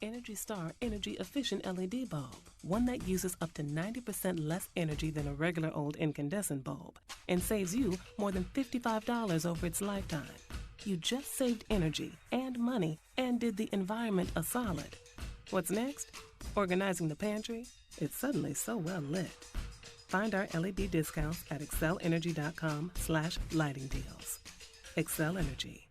Energy Star Energy Efficient LED bulb, one that uses up to 90% less energy than a regular old incandescent bulb and saves you more than $55 over its lifetime. You just saved energy and money and did the environment a solid. What's next? Organizing the pantry? It's suddenly so well lit. Find our LED discounts at excelergy.com/lighting deals. Excel Energy.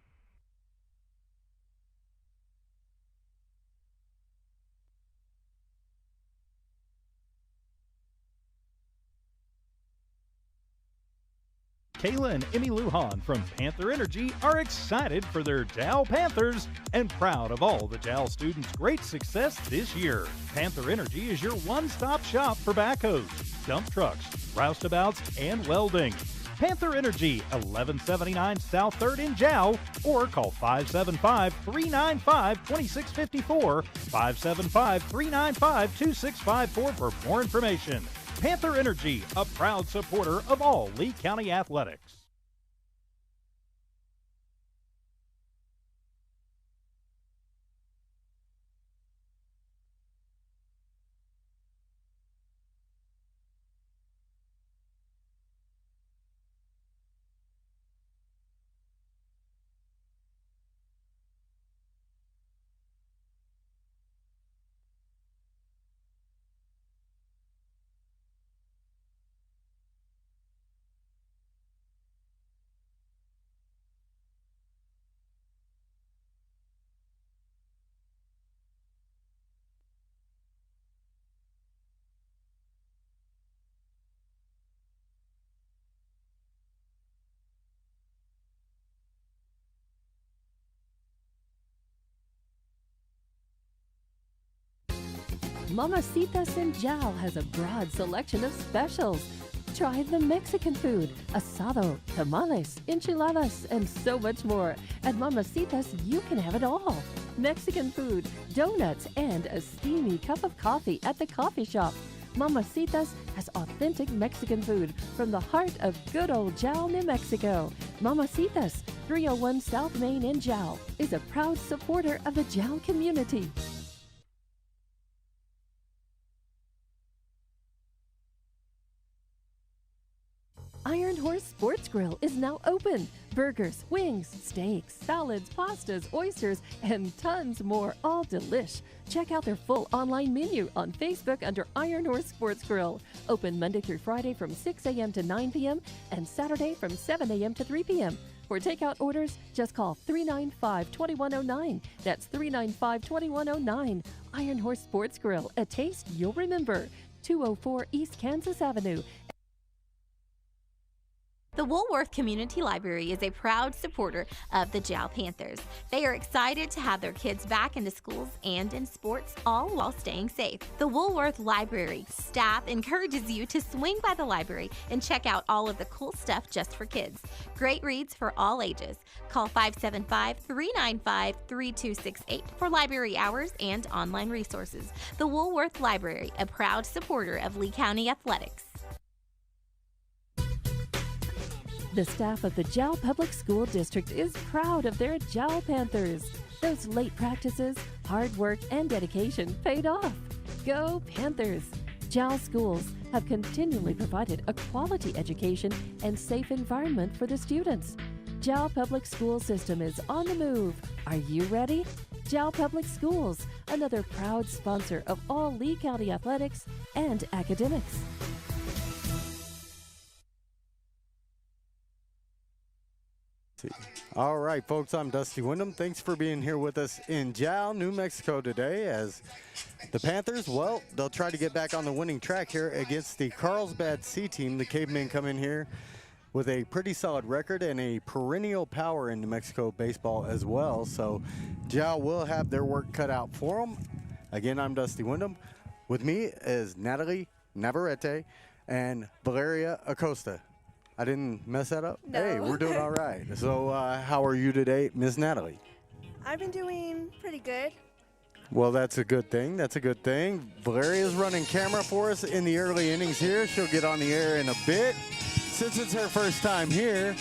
Kayla and Emmy Lujan from Panther Energy are excited for their Jal Panthers and proud of all the Jal students' great success this year. Panther Energy is your one-stop shop for backhoes, dump trucks, roustabouts, and welding. Panther Energy, 1179 South 3rd in Jal, or call 575-395-2654, 575-395-2654 for more information. Panther Energy, a proud supporter of all Lee County athletics. Mamacitas in Jal has a broad selection of specials. Try the Mexican food, asado, tamales, enchiladas, and so much more. At Mamacitas, you can have it all. Mexican food, donuts, and a steamy cup of coffee at the coffee shop. Mamacitas has authentic Mexican food from the heart of good old Jal, New Mexico. Mamacitas, 301 South Main in Jal, is a proud supporter of the Jal community. Iron Horse Sports Grill is now open. Burgers, wings, steaks, salads, pastas, oysters, and tons more, all delish. Check out their full online menu on Facebook under Iron Horse Sports Grill. Open Monday through Friday from 6 a.m. to 9 p.m. and Saturday from 7 a.m. to 3 p.m. For takeout orders, just call 395-2109. That's 395-2109. Iron Horse Sports Grill, a taste you'll remember. 204 East Kansas Avenue. The Woolworth Community Library is a proud supporter of the Jal Panthers. They are excited to have their kids back into schools and in sports, all while staying safe. The Woolworth Library staff encourages you to swing by the library and check out all of the cool stuff just for kids. Great reads for all ages. Call 575-395-3268 for library hours and online resources. The Woolworth Library, a proud supporter of Lee County athletics. The staff of the Jal Public School District is proud of their Jal Panthers. Those late practices, hard work, and dedication paid off. Go Panthers! Jal schools have continually provided a quality education and safe environment for the students. Jal Public School System is on the move. Are you ready? Jal Public Schools, another proud sponsor of all Lee County athletics and academics. All right, folks, I'm Dusty Wyndham. Thanks for being here with us in Jal, New Mexico today as the Panthers, well, they'll try to get back on the winning track here against the Carlsbad C team. The Cavemen come in here with a pretty solid record and a perennial power in New Mexico baseball as well. So Jal will have their work cut out for them. Again, I'm Dusty Wyndham. With me is Natalie Navarrete and Valeria Acosta. I didn't mess that up? No. Hey, we're doing all right. So how are you today, Ms. Natalie? I've been doing pretty good. Well, that's a good thing. That's a good thing. Valeria's running camera for us in the early innings here. She'll get on the air in a bit since it's her first time here.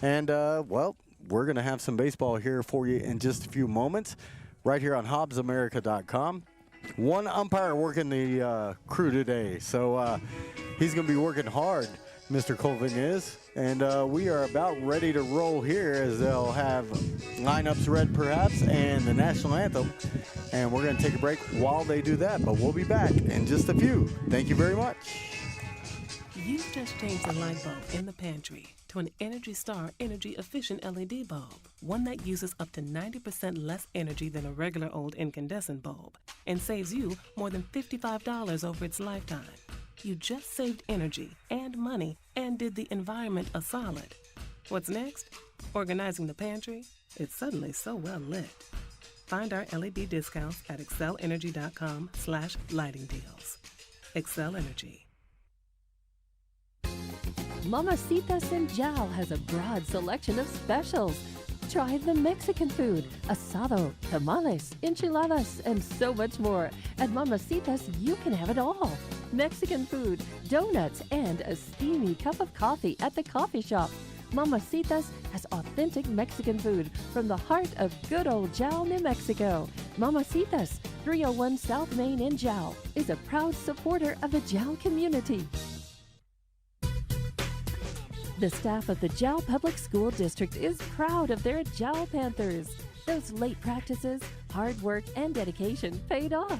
And, well, we're going to have some baseball here for you in just a few moments. right here on HobbsAmerica.com. One umpire working the crew today, so he's going to be working hard, Mr. Colvin is. And we are about ready to roll here as they'll have lineups read perhaps and the national anthem. And we're going to take a break while they do that, but we'll be back in just a few. Thank you very much. You've just changed the light bulb in the pantry to an Energy Star energy-efficient LED bulb, one that uses up to 90% less energy than a regular old incandescent bulb and saves you more than $55 over its lifetime. You just saved energy and money and did the environment a solid. What's next? Organizing the pantry? It's suddenly so well lit. Find our LED discounts at excelenergy.com/lighting deals. Excel Energy. Mamacitas in Jal has a broad selection of specials. Try the Mexican food, asado, tamales, enchiladas, and so much more. At Mamacitas, you can have it all. Mexican food, donuts, and a steamy cup of coffee at the coffee shop. Mamacitas has authentic Mexican food from the heart of good old Jal, New Mexico. Mamacitas, 301 South Main in Jal, is a proud supporter of the Jal community. The staff of the Jal Public School District is proud of their Jal Panthers. Those late practices, hard work, and dedication paid off.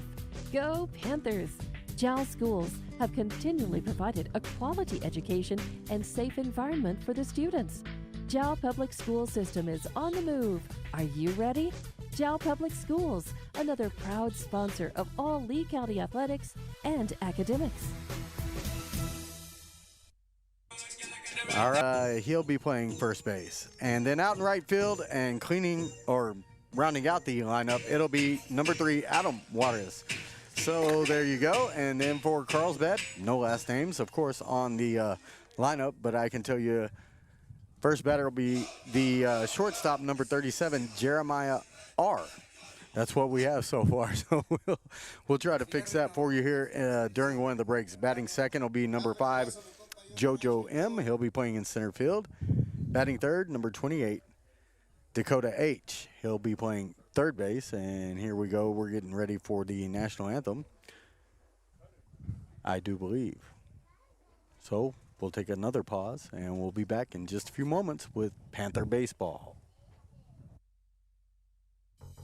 Go Panthers! Jal schools have continually provided a quality education and safe environment for the students. Jal Public School System is on the move. Are you ready? Jal Public Schools, another proud sponsor of all Lee County athletics and academics. All right, he'll be playing first base. And then out in right field and cleaning or rounding out the lineup, it'll be number 3, Adam Juarez. So there you go. And then for Carlsbad, no last names, of course, on the lineup. But I can tell you, first batter will be the shortstop, number 37, Jeremiah R. That's what we have so far. So we'll try to fix that for you here during one of the breaks. Batting second will be number 5, Jojo M. He'll be playing in center field. Batting third, number 28, Dakota H. He'll be playing third base. And here we go. We're getting ready for the national anthem, I do believe. So we'll take another pause, and we'll be back in just a few moments with Panther Baseball.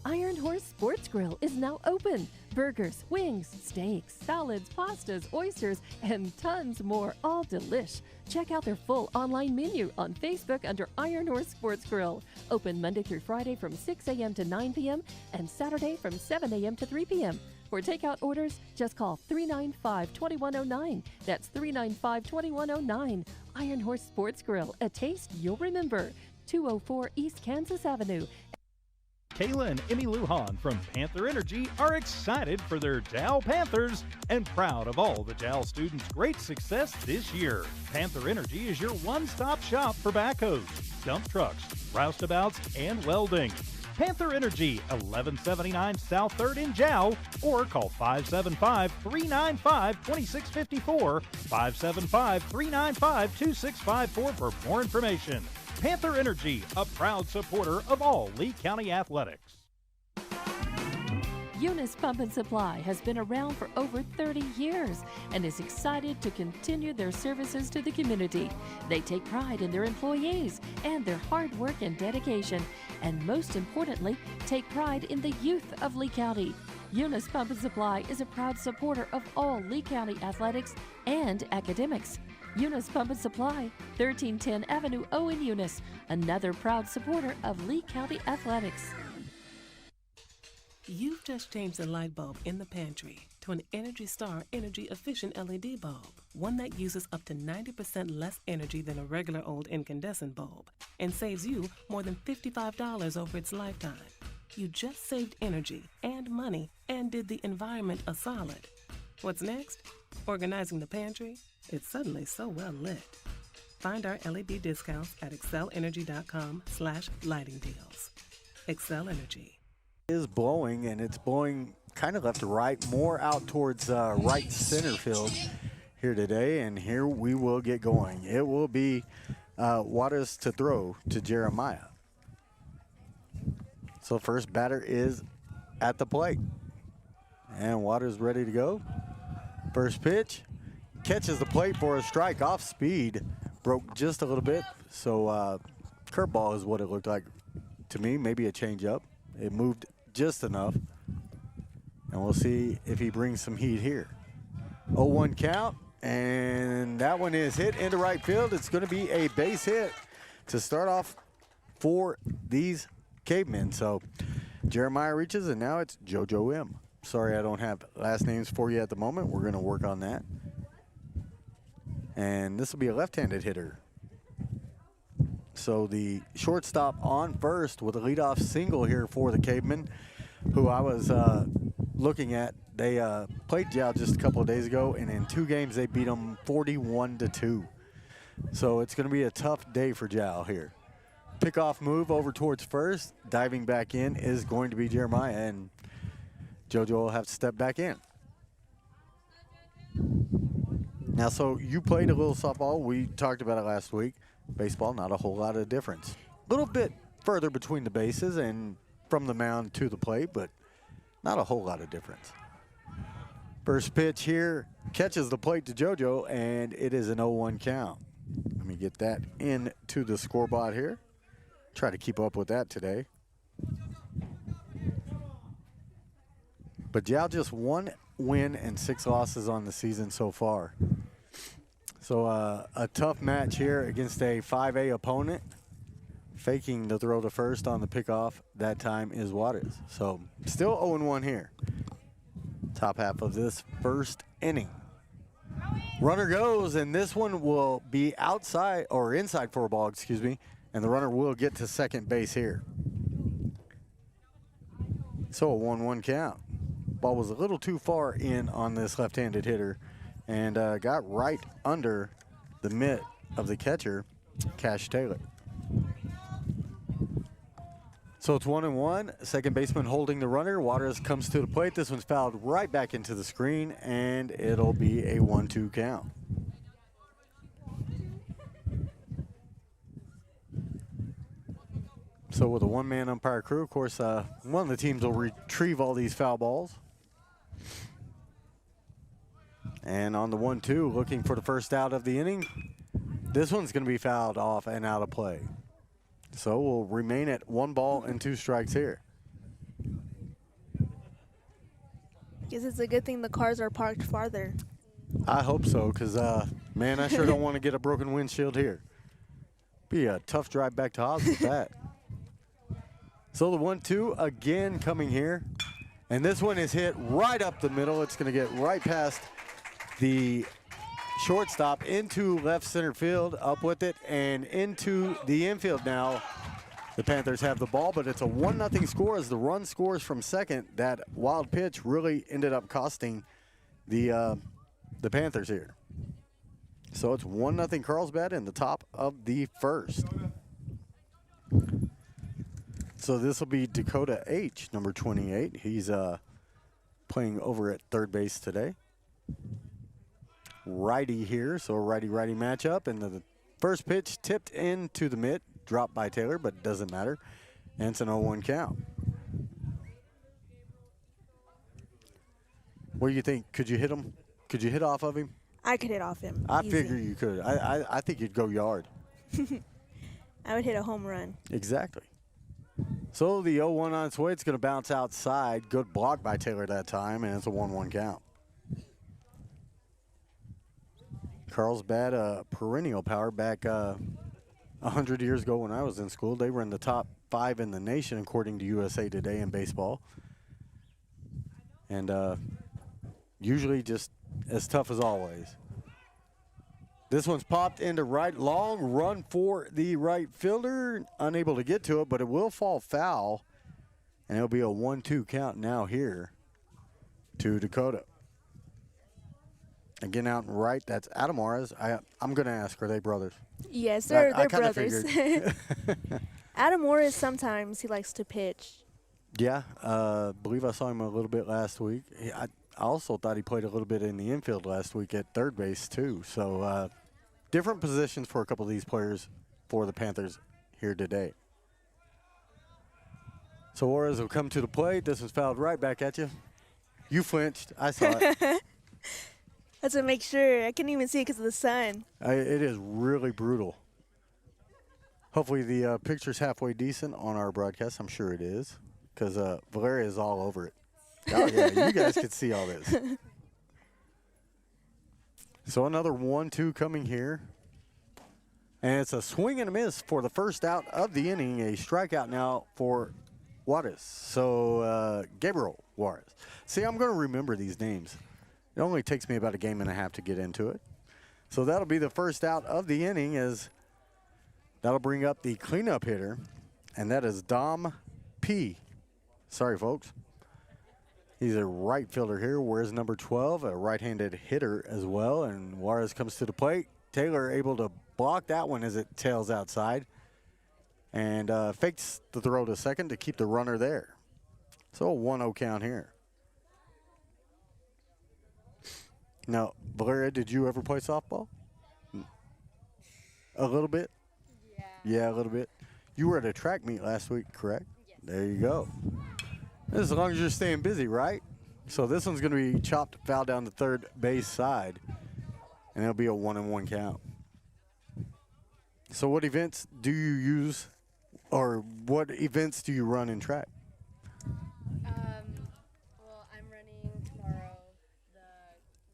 Iron Horse Sports Grill is now open. Burgers, wings, steaks, salads, pastas, oysters, and tons more, all delish. Check out their full online menu on Facebook under Iron Horse Sports Grill. Open Monday through Friday from 6 a.m. to 9 p.m. and Saturday from 7 a.m. to 3 p.m. For takeout orders, just call 395-2109. That's 395-2109. Iron Horse Sports Grill, a taste you'll remember. 204 East Kansas Avenue. Kayla and Emmy Lujan from Panther Energy are excited for their Jal Panthers and proud of all the Jal students' great success this year. Panther Energy is your one-stop shop for backhoes, dump trucks, roustabouts, and welding. Panther Energy, 1179 South 3rd in Jal, or call 575-395-2654, 575-395-2654 for more information. Panther Energy, a proud supporter of all Lee County athletics. Eunice Pump and Supply has been around for over 30 years and is excited to continue their services to the community. They take pride in their employees and their hard work and dedication, and most importantly, take pride in the youth of Lee County. Eunice Pump and Supply is a proud supporter of all Lee County athletics and academics. Eunice Pump and Supply, 1310 Avenue O in Eunice, another proud supporter of Lee County athletics. You've just changed the light bulb in the pantry to an Energy Star energy-efficient LED bulb, one that uses up to 90% less energy than a regular old incandescent bulb and saves you more than $55 over its lifetime. You just saved energy and money and did the environment a solid. What's next? Organizing the pantry? It's suddenly so well lit. Find our LED discounts at excelenergy.com/lighting deals. Excel Energy. Is blowing, and it's blowing kind of left to right, more out towards right center field here today, and here we will get going. It will be Juarez to throw to Jeremiah. So first batter is at the plate. And Waters ready to go. First pitch, catches the plate for a strike off speed. Broke just a little bit, so curveball is what it looked like to me, maybe a changeup. It moved just enough. And we'll see if he brings some heat here. 0-1 count, and that one is hit into right field. It's going to be a base hit to start off for these cavemen. So Jeremiah reaches, and now it's JoJo M. Sorry I don't have last names for you at the moment. We're going to work on that. And this will be a left-handed hitter. So the shortstop on first with a leadoff single here for the cavemen, who I was looking at. They played Jal just a couple of days ago, and in 2 games they beat them 41-2. So it's going to be a tough day for Jal here. Pickoff move over towards first. Diving back in is going to be Jeremiah, and JoJo will have to step back in. Now, so you played a little softball. We talked about it last week. Baseball, not a whole lot of difference. A little bit further between the bases and from the mound to the plate, but not a whole lot of difference. First pitch here catches the plate to JoJo, and it is an 0-1 count. Let me get that into the scoreboard here. Try to keep up with that today. But Jal just 1 win and 6 losses on the season so far. So a tough match here against a 5A opponent. Faking the throw to first on the pickoff that time is Waters. So still 0-1 here. Top half of this first inning. Runner goes, and this one will be outside or inside for a ball, excuse me, and the runner will get to second base here. So a 1-1 count. Ball was a little too far in on this left-handed hitter and got right under the mitt of the catcher, Cash Taylor. So it's 1-1. Second baseman holding the runner. Waters comes to the plate. This one's fouled right back into the screen, and it'll be a 1-2 count. So with a one-man umpire crew, of course, one of the teams will retrieve all these foul balls. And on the 1-2, looking for the first out of the inning. This one's going to be fouled off and out of play. So we'll remain at 1 ball and 2 strikes here. Guess it's a good thing the cars are parked farther. I hope so, because, man, I sure don't want to get a broken windshield here. Be a tough drive back to Oz with that. So the 1-2 again coming here. And this one is hit right up the middle. It's going to get right past the shortstop into left center field, up with it, and into the infield now. The Panthers have the ball, but it's a 1-0 score as the run scores from second. That wild pitch really ended up costing the Panthers here. So it's 1-0 Carlsbad in the top of the first. So this will be Dakota H, number 28. He's playing over at third base today. Righty here, so a righty-righty matchup. And the first pitch tipped into the mitt, dropped by Taylor, but it doesn't matter. And it's an 0-1 count. What do you think? Could you hit him? Could you hit off of him? I could hit off him. I easy. figure you could. I think you'd go yard. I would hit a home run. Exactly. So the 0-1 on its way. It's going to bounce outside. Good block by Taylor that time, and it's a 1-1 count. Carlsbad, a perennial power back 100 years ago when I was in school. They were in the top 5 in the nation, according to USA Today in baseball. And usually just as tough as always. This one's popped into right. Long run for the right fielder. Unable to get to it, but it will fall foul. And it'll be a 1-2 count now here to Dakota. Again, out and right, that's Adamara's. I'm going to ask, are they brothers? Yes, they're kinda brothers. figured. Adam Morris, sometimes he likes to pitch. Yeah, believe I saw him a little bit last week. I also thought he played a little bit in the infield last week at third base, too. So different positions for a couple of these players for the Panthers here today. So Juarez will come to the plate. This was fouled right back at you. You flinched. I saw it. That's to make sure. I couldn't even see it because of the sun. It is really brutal. Hopefully the picture's halfway decent on our broadcast. I'm sure it is, because Valeria is all over it. Oh, yeah, you guys can see all this. So another 1-2 coming here. And it's a swing and a miss for the first out of the inning. A strikeout now for Juarez. So Gabriel Juarez. See, I'm going to remember these names. It only takes me about a game and a half to get into it. So that'll be the first out of the inning, as that'll bring up the cleanup hitter, and that is Dom P. Sorry, folks. He's a right fielder here. Wears number 12, a right-handed hitter as well. And Juarez comes to the plate. Taylor able to block that one as it tails outside, and fakes the throw to second to keep the runner there. So a 1-0 count here. Now, Valeria, did you ever play softball? A little bit? Yeah. Yeah, a little bit. You were at a track meet last week, correct? Yes. There you go. As long as you're staying busy, right? So this one's going to be chopped foul down the third base side, and it'll be a 1-1 count. So what events do you use, or what events do you run in track? Well, I'm running tomorrow the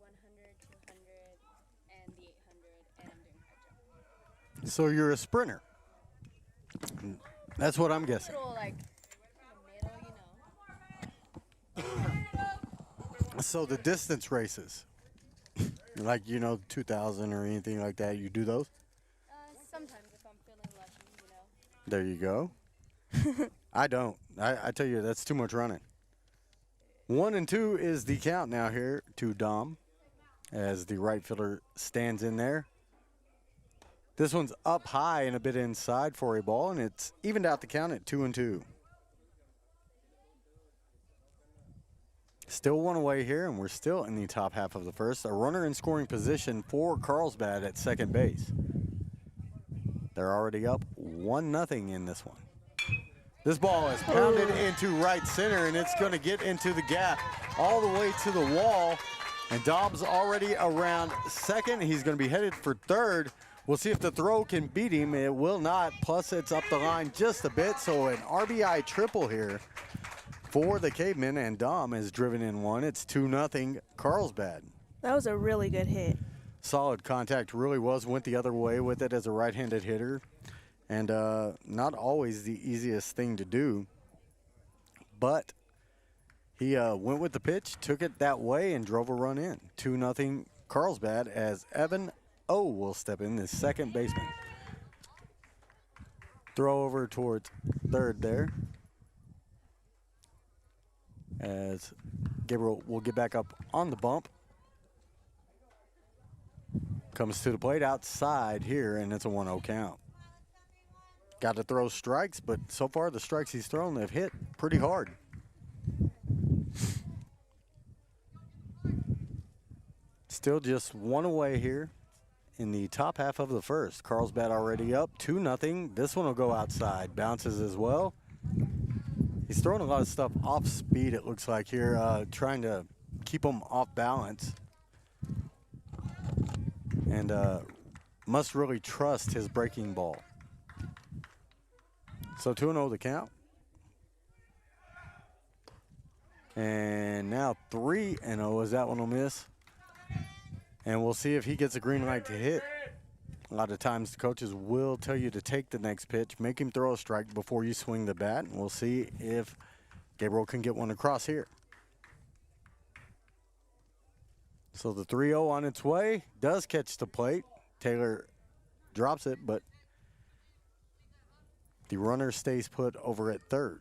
100, 200, and the 800, and I'm doing high jump. So you're a sprinter. That's what I'm guessing. Little, like, in the middle, you know. So the distance races, like, 2,000 or anything like that, you do those? Sometimes if I'm feeling lucky, you know. There you go. I don't. I tell you, that's too much running. 1-2 is the count now here to Dom, as the right fielder stands in there. This one's up high and a bit inside for a ball, and it's evened out the count at 2-2. Still one away here, and we're still in the top half of the first. A runner in scoring position for Carlsbad at second base. They're already up 1-0 in this one. This ball is pounded into right center, and it's going to get into the gap all the way to the wall. And Dobbs already around second. He's going to be headed for third. We'll see if the throw can beat him. It will not. Plus, it's up the line just a bit. So an RBI triple here for the Cavemen, and Dom has driven in one. It's 2-0 Carlsbad. That was a really good hit. Solid contact, really was. Went the other way with it as a right-handed hitter. And not always the easiest thing to do. But he went with the pitch, took it that way, and drove a run in. 2-0 Carlsbad, as Evan O will step in, the second baseman. Throw over towards third there, as Gabriel will get back up on the bump. Comes to the plate outside here, and it's a 1-0 count. Got to throw strikes, but so far the strikes he's thrown have hit pretty hard. Still just one away here in the top half of the first. Carlsbad already up 2-0. This one will go outside. Bounces as well. He's throwing a lot of stuff off speed, it looks like here, trying to keep him off balance. And must really trust his breaking ball. So 2-0 the count. And now 3-0 as that one will miss. And we'll see if he gets a green light to hit. A lot of times the coaches will tell you to take the next pitch, make him throw a strike before you swing the bat. And we'll see if Gabriel can get one across here. So the 3-0 on its way, does catch the plate. Taylor drops it, but the runner stays put over at third.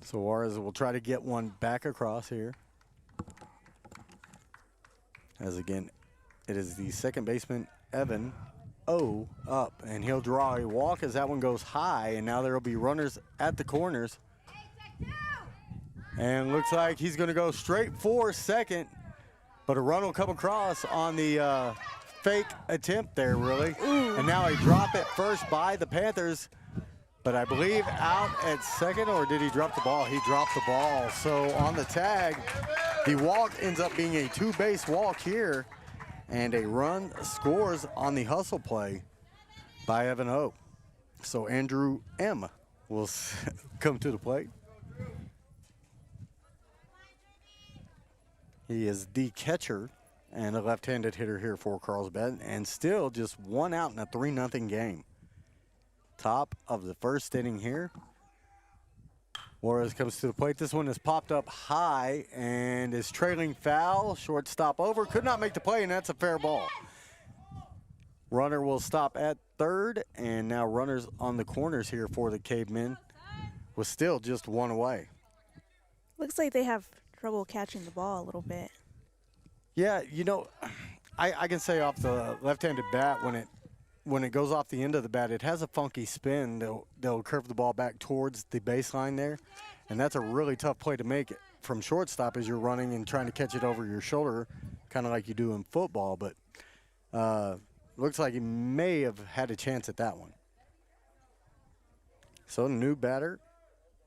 So Juarez will try to get one back across here. As again, it is the second baseman, Evan O, up. And he'll draw a walk as that one goes high. And now there will be runners at the corners. And looks like he's going to go straight for second. But a run will come across on the fake attempt there, really. And now a drop at first by the Panthers. But I believe out at second, or did he drop the ball? He dropped the ball. So on the tag, the walk ends up being a two-base walk here, and a run scores on the hustle play by Evan O. So Andrew M. will come to the plate. He is the catcher and a left-handed hitter here for Carlsbad, and still just one out in a 3-0 game. Top of the first inning here. Juarez comes to the plate. This one is popped up high and is trailing foul. Shortstop over. Could not make the play, and that's a fair ball. Runner will stop at third, and now runners on the corners here for the Cavemen was still just one away. Looks like they have trouble catching the ball a little bit. Yeah, you know, I can say off the left-handed bat, when it goes off the end of the bat, it has a funky spin. They'll curve the ball back towards the baseline there, and that's a really tough play to make from shortstop as you're running and trying to catch it over your shoulder, kind of like you do in football. But looks like he may have had a chance at that one. So the new batter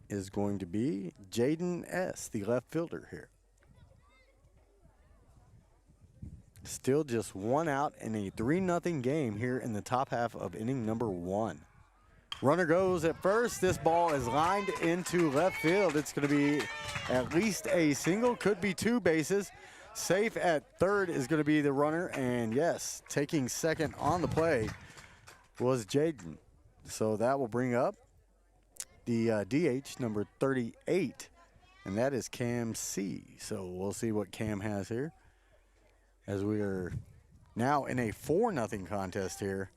is going to be Jaden S., the left fielder here. Still just one out in a 3-0 game here in the top half of inning number 1. Runner goes at first. This ball is lined into left field. It's going to be at least a single, could be 2 bases. Safe at third is going to be the runner, and yes, taking second on the play was Jaden. So that will bring up the DH number 38, and that is Cam C. So we'll see what Cam has here, as we are now in a 4-0 contest here,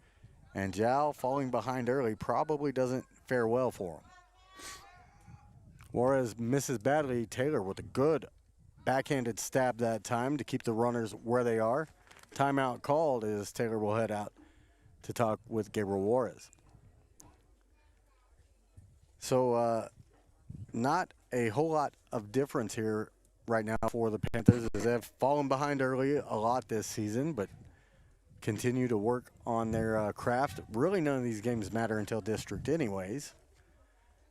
and Jal falling behind early probably doesn't fare well for him. Juarez misses badly. Taylor with a good backhanded stab that time to keep the runners where they are. Timeout called as Taylor will head out to talk with Gabriel Juarez. So not a whole lot of difference here right now for the Panthers, as they've fallen behind early a lot this season, but continue to work on their craft. Really, none of these games matter until district anyways.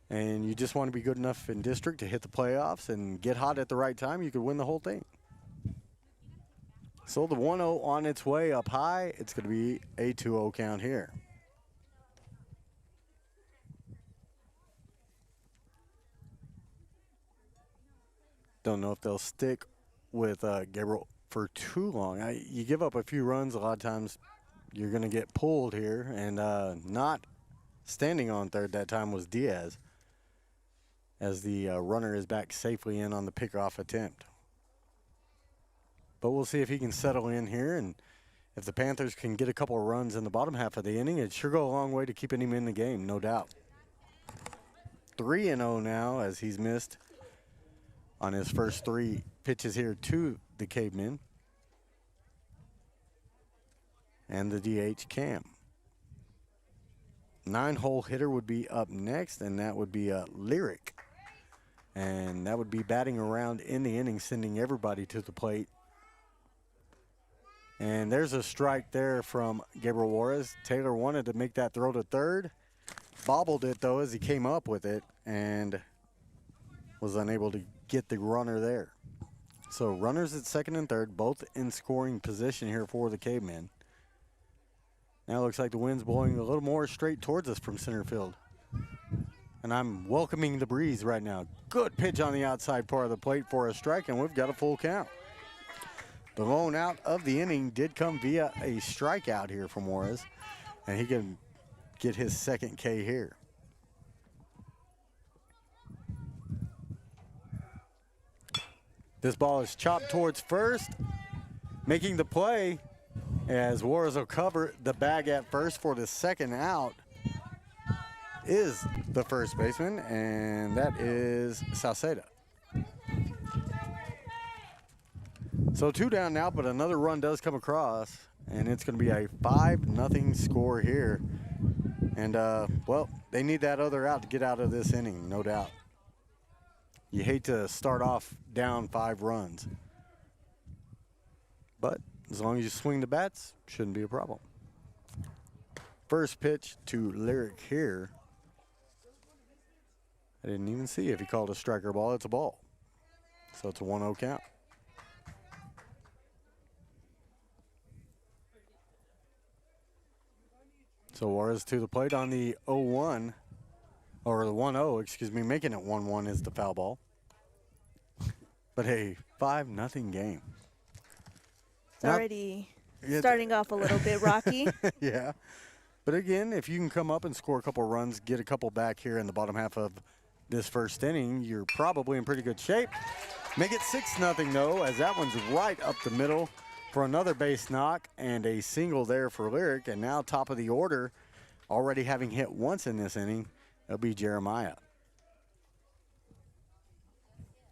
And you just want to be good enough in district to hit the playoffs and get hot at the right time. You could win the whole thing. So the 1-0 on its way up high. It's going to be a 2-0 count here. Don't know if they'll stick with Gabriel for too long. You give up a few runs, a lot of times you're going to get pulled here. And not standing on third that time was Diaz, as the runner is back safely in on the pickoff attempt. But we'll see if he can settle in here, and if the Panthers can get a couple of runs in the bottom half of the inning, it'd sure go a long way to keeping him in the game, no doubt. 3-0 now, as he's missed on his first 3 pitches here to the Cavemen. And the DH Cam. 9-hole hitter would be up next, and that would be Lyric. And that would be batting around in the inning, sending everybody to the plate. And there's a strike there from Gabriel Juarez. Taylor wanted to make that throw to third. Bobbled it, though, as he came up with it, and was unable to get the runner there. So runners at second and third, both in scoring position here for the Cavemen. Now it looks like the wind's blowing a little more straight towards us from center field. And I'm welcoming the breeze right now. Good pitch on the outside part of the plate for a strike, and we've got a full count. The lone out of the inning did come via a strikeout here from Juarez, and he can get his second K here. This ball is chopped towards first, making the play as Juarez will cover the bag at first for the second out is the first baseman, and that is Salceda. So 2 down now, but another run does come across, and it's going to be a 5-0 score here. And, well, they need that other out to get out of this inning, no doubt. You hate to start off down 5 runs. But as long as you swing the bats, shouldn't be a problem. First pitch to Lyric here. I didn't even see if he called a striker ball. It's a ball. So it's a 1-0 count. So Juarez to the plate on the 0-1, or the 1-0, excuse me, making it 1-1 is the foul ball. But a 5-0 game. It's already starting off a little bit rocky. Yeah. But again, if you can come up and score a couple runs, get a couple back here in the bottom half of this first inning, you're probably in pretty good shape. Make it 6-0 though, as that one's right up the middle for another base knock and a single there for Lyric. And now top of the order, already having hit once in this inning, it'll be Jeremiah.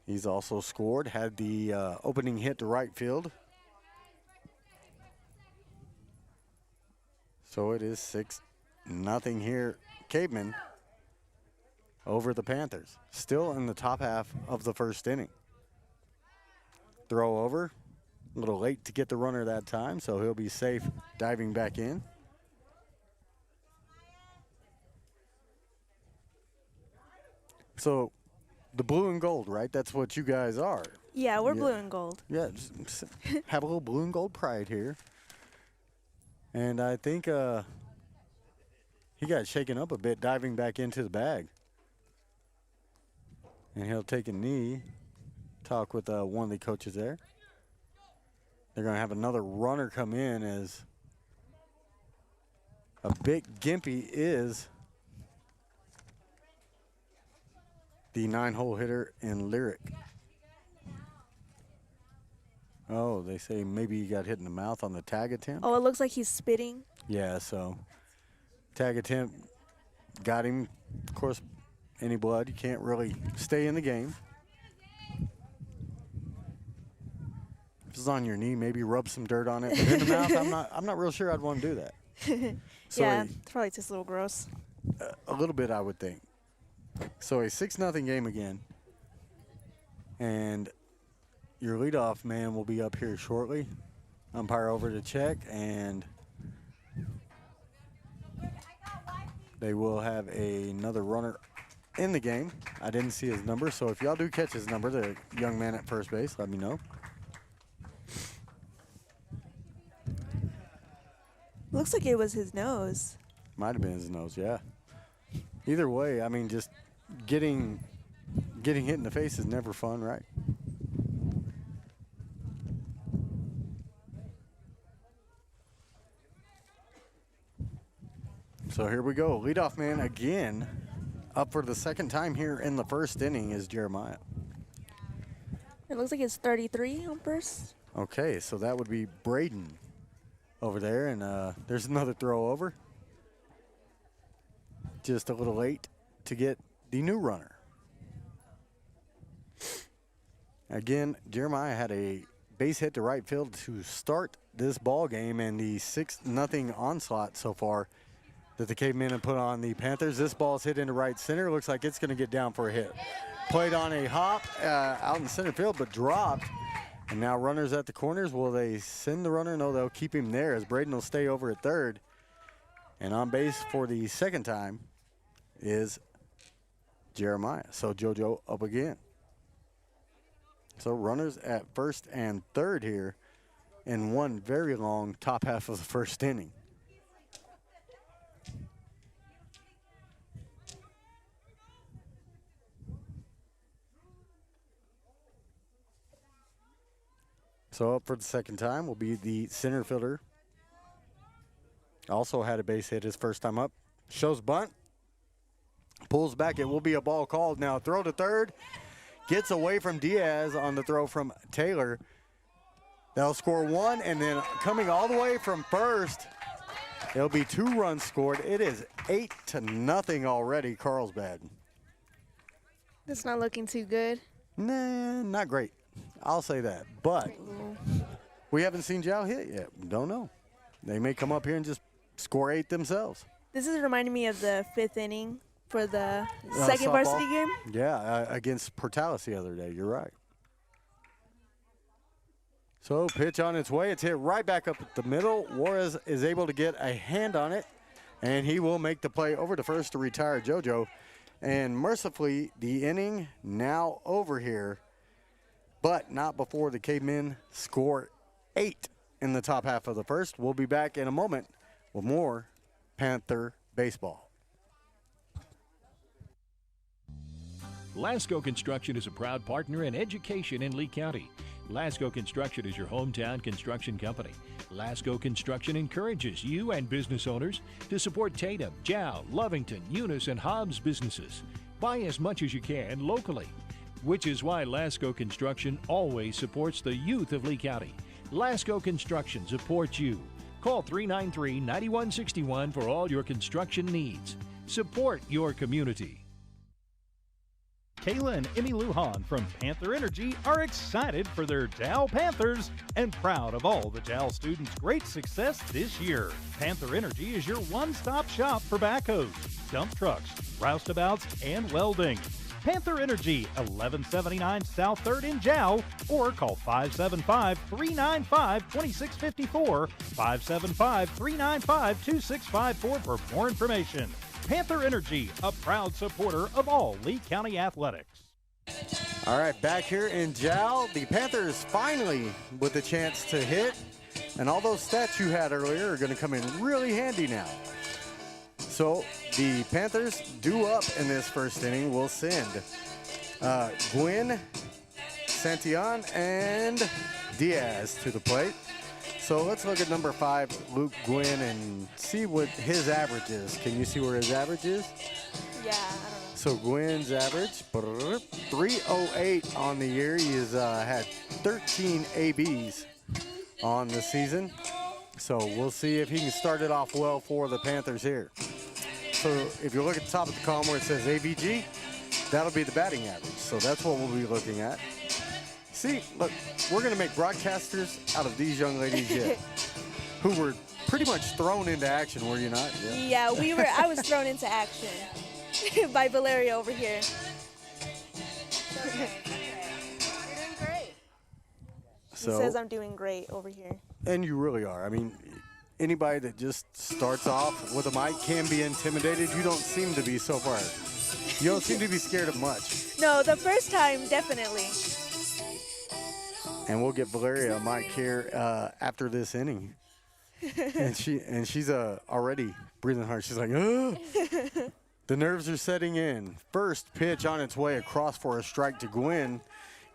He's also scored, had the opening hit to right field. So it is 6-0 here, Caveman, over the Panthers. Still in the top half of the first inning. Throw over, a little late to get the runner that time, so he'll be safe diving back in. So the blue and gold, right? That's what you guys are. Yeah, we're blue and gold. Yeah, just have a little blue and gold pride here. And I think he got shaken up a bit diving back into the bag. And he'll take a knee, talk with one of the coaches there. They're going to have another runner come in as a bit gimpy is the 9-hole hitter in Lyric. Oh, they say maybe he got hit in the mouth on the tag attempt. Oh, it looks like he's spitting. Yeah, so tag attempt got him. Of course, any blood, you can't really stay in the game. If it's on your knee, maybe rub some dirt on it. But in the mouth, I'm not real sure I'd want to do that. So yeah, it's probably just a little gross. A little bit, I would think. So a 6-0 game again. And your leadoff man will be up here shortly. Umpire over to check, and they will have another runner in the game. I didn't see his number, so if y'all do catch his number, the young man at first base, let me know. Looks like it was his nose. Might have been his nose, yeah. Either way, I mean, just getting hit in the face is never fun, right? So here we go. Leadoff man again. Up for the second time here in the first inning is Jeremiah. It looks like it's 33 on first. Okay, so that would be Braden over there. And there's another throw over. Just a little late to get the new runner. Again, Jeremiah had a base hit to right field to start this ball game, and the 6-0 onslaught so far that the Cavemen have put on the Panthers. This ball's hit into right center. Looks like it's going to get down for a hit. Played on a hop out in center field, but dropped. And now runners at the corners. Will they send the runner? No, they'll keep him there as Braden will stay over at third. And on base for the second time is Jeremiah. So JoJo up again. So runners at first and third here in one very long top half of the first inning. So up for the second time will be the center fielder. Also had a base hit his first time up. Shows bunt. Pulls back. It will be a ball called. Now throw to third. Gets away from Diaz on the throw from Taylor. They'll score one, and then coming all the way from first, it'll be 2 runs scored. It is 8-0 already, Carlsbad. That's not looking too good. Nah, not great. I'll say that. But we haven't seen Jal hit yet. Don't know. They may come up here and just score 8 themselves. This is reminding me of the 5th inning for the second softball varsity game. Yeah, against Portales the other day. You're right. So pitch on its way. It's hit right back up the middle. Juarez is able to get a hand on it, and he will make the play over to first to retire JoJo. And mercifully, the inning now over here, but not before the Cavemen score 8 in the top half of the first. We'll be back in a moment with more Panther baseball. Lasco Construction is a proud partner in education in Lee County. Lasco Construction is your hometown construction company. Lasco Construction encourages you and business owners to support Tatum, Jal, Lovington, Eunice, and Hobbs businesses. Buy as much as you can locally, which is why Lasco Construction always supports the youth of Lee County. Lasco Construction supports you. Call 393-9161 for all your construction needs. Support your community. Kayla and Emmy Lujan from Panther Energy are excited for their Jal Panthers and proud of all the Jal students' great success this year. Panther Energy is your one-stop shop for backhoes, dump trucks, roustabouts, and welding. Panther Energy, 1179 South 3rd in Jal, or call 575-395-2654, 575-395-2654 for more information. Panther Energy, a proud supporter of all Lee County athletics. All right, back here in Jal, the Panthers finally with a chance to hit, and all those stats you had earlier are going to come in really handy now. So the Panthers due up in this first inning will send Gwynn, Santillan, and Diaz to the plate. So let's look at number 5, Luke Gwynn, and see what his average is. Can you see where his average is? Yeah, I don't know. So Gwynn's average, 308 on the year. He has had 13 ABs on the season. So we'll see if he can start it off well for the Panthers here. So if you look at the top of the column where it says AVG, that'll be the batting average. So that's what we'll be looking at. See, look, we're going to make broadcasters out of these young ladies yet, who were pretty much thrown into action, were you not? Yeah, we were. I was thrown into action by Valeria over here. You're doing great. So, he says I'm doing great over here. And you really are. I mean, anybody that just starts off with a mic can be intimidated. You don't seem to be so far. You don't seem to be scared of much. No, the first time, definitely. And we'll get Valeria a mic here after this inning. and she's already breathing hard. She's like, oh. The nerves are setting in. First pitch on its way across for a strike to Gwynn.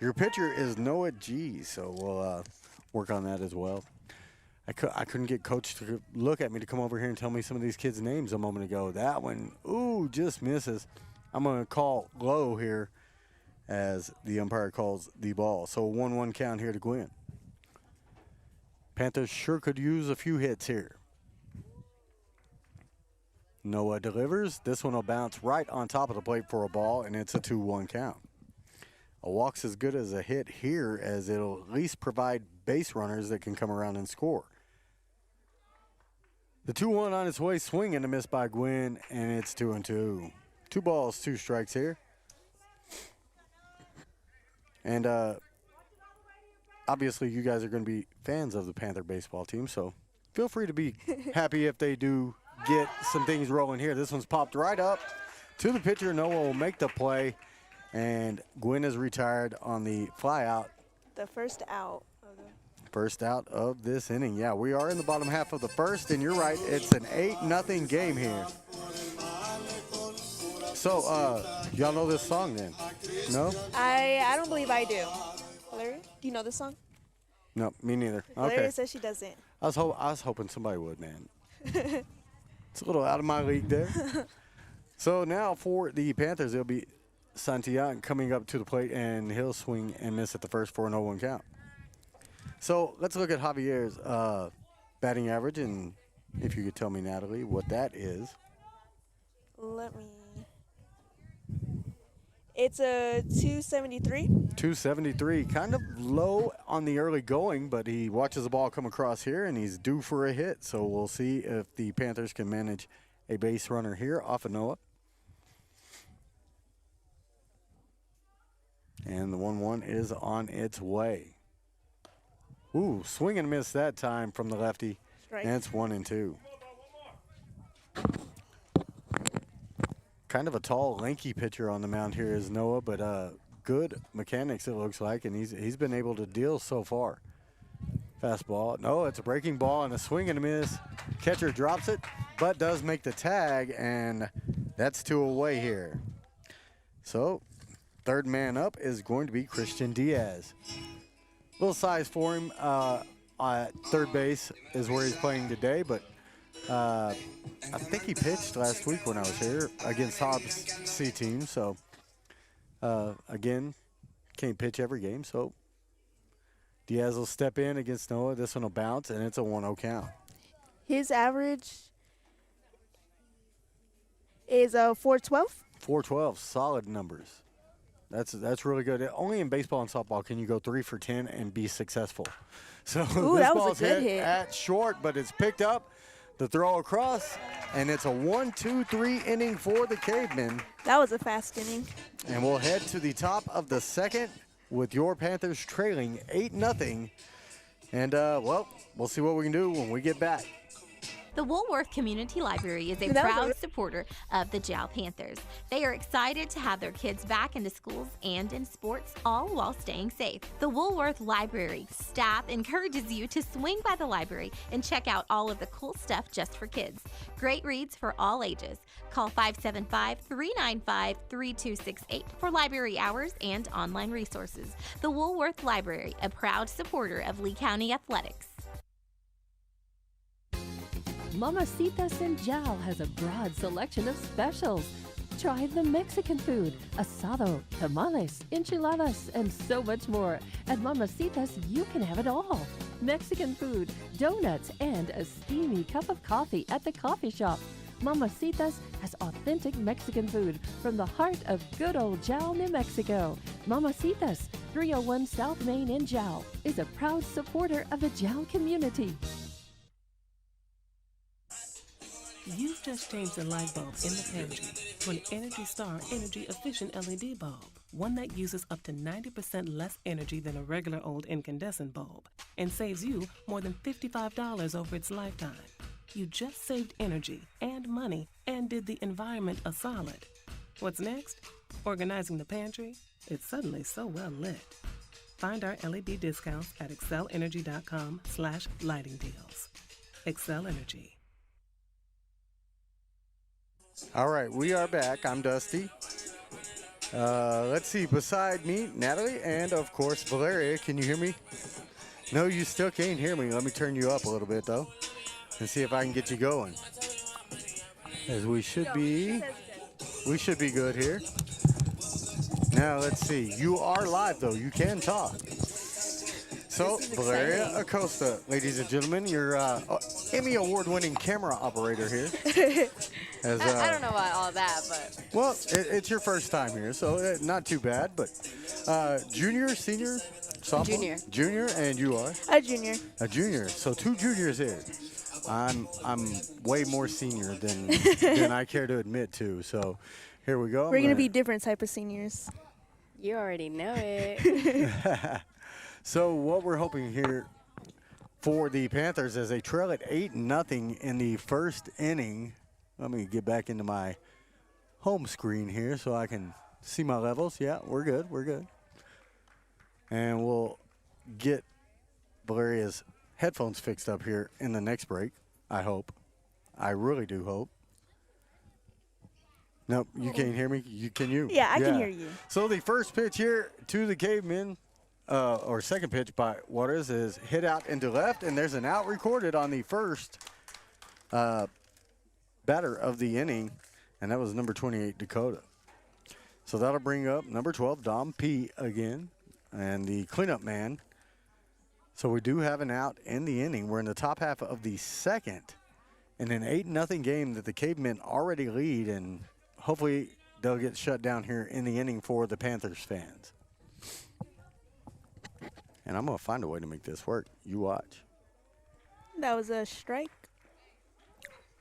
Your pitcher is Noah G, so we'll work on that as well. I couldn't get Coach to look at me to come over here and tell me some of these kids' names a moment ago. That one, ooh, just misses. I'm going to call low here as the umpire calls the ball. So 1-1 count here to Gwynn. Panthers sure could use a few hits here. Noah delivers. This one will bounce right on top of the plate for a ball, and it's a 2-1 count. A walk's as good as a hit here, as it'll at least provide base runners that can come around and score. The 2-1 on its way, swing and a miss by Gwynn, and it's 2-2. 2 balls, 2 strikes here. And obviously you guys are going to be fans of the Panther baseball team, so feel free to be happy if they do get some things rolling here. This one's popped right up to the pitcher. Noah will make the play, and Gwynn is retired on the fly out. The first out. First out of this inning. Yeah, we are in the bottom half of the first, and you're right, it's an 8-0 game here. So, y'all know this song then? No? I don't believe I do. Valeria, do you know this song? No, me neither. Valeria Okay. says she doesn't. I was hoping somebody would, man. It's a little out of my league there. So now for the Panthers, it'll be Santillan coming up to the plate, and he'll swing and miss at the first for an 0-1 count. So let's look at Javier's batting average, and if you could tell me, Natalie, what that is. Let me. It's a 273. 273, kind of low on the early going, but he watches the ball come across here, and he's due for a hit. So we'll see if the Panthers can manage a base runner here off of Noah. And the 1-1 is on its way. Ooh, swing and miss that time from the lefty. Strike. And it's 1-2. Kind of a tall, lanky pitcher on the mound here is Noah, but good mechanics it looks like, and he's been able to deal so far. Fastball. No, it's a breaking ball and a swing and a miss. Catcher drops it, but does make the tag, and that's 2 away here. So, third man up is going to be Christian Diaz. Little size for him. Third base is where he's playing today, but I think he pitched last week when I was here against Hobbs C team. So, again, can't pitch every game, so Diaz will step in against Noah. This one will bounce, and it's a 1-0 count. His average is 412. 412, solid numbers. That's really good. Only in baseball and softball can you go 3 for 10 and be successful. So Ooh, this that was a ball's good hit hit at short, but it's picked up. The throw across, and it's a 1-2-3 inning for the Cavemen. That was a fast inning. And we'll head to the top of the second with your Panthers trailing 8-0. And, well, we'll see what we can do when we get back. The Woolworth Community Library is a proud supporter of the Jal Panthers. They are excited to have their kids back into schools and in sports, all while staying safe. The Woolworth Library staff encourages you to swing by the library and check out all of the cool stuff just for kids. Great reads for all ages. Call 575-395-3268 for library hours and online resources. The Woolworth Library, a proud supporter of Lee County Athletics. Mamacitas in Jal has a broad selection of specials. Try the Mexican food, asado, tamales, enchiladas, and so much more. At Mamacitas, you can have it all. Mexican food, donuts, and a steamy cup of coffee at the coffee shop. Mamacitas has authentic Mexican food from the heart of good old Jal, New Mexico. Mamacitas, 301 South Main in Jal, is a proud supporter of the Jal community. You've just changed the light bulb in the pantry to an Energy Star energy-efficient LED bulb, one that uses up to 90% less energy than a regular old incandescent bulb and saves you more than $55 over its lifetime. You just saved energy and money and did the environment a solid. What's next? Organizing the pantry? It's suddenly so well lit. Find our LED discounts at excellenergy.com/lighting deals. Excel Energy. All right, we are back. I'm Dusty. Let's see, beside me, Natalie, and of course, Valeria. Can you hear me? No, you still can't hear me. Let me turn you up a little bit, though, and see if I can get you going. As we should be good here. Now, let's see. You are live, though. You can talk. So, Valeria Acosta, ladies and gentlemen, your Emmy Award-winning camera operator here. As, I don't know about all that, but... Well, it's your first time here, so not too bad. But junior, senior, sophomore? Junior. Junior, and you are? A junior. A junior. So 2 juniors here. I'm way more senior than I care to admit to. So here we go. We're going to be different type of seniors. You already know it. So what we're hoping here for the Panthers as they trail at 8-0 in the first inning. Let me get back into my home screen here so I can see my levels. Yeah, we're good. We're good. And we'll get Valeria's headphones fixed up here in the next break, I hope. I really do hope. Nope, you can't hear me. Can you? Yeah, I can hear you. So the first pitch here to the Cavemen, or second pitch by Waters, is hit out into left, and there's an out recorded on the first batter of the inning, and that was number 28, Dakota. So that'll bring up number 12, Dom P. again, and the cleanup man. So we do have an out in the inning. We're in the top half of the second in an 8-0 game that the Cavemen already lead, and hopefully they'll get shut down here in the inning for the Panthers fans. And I'm going to find a way to make this work. You watch. That was a strike.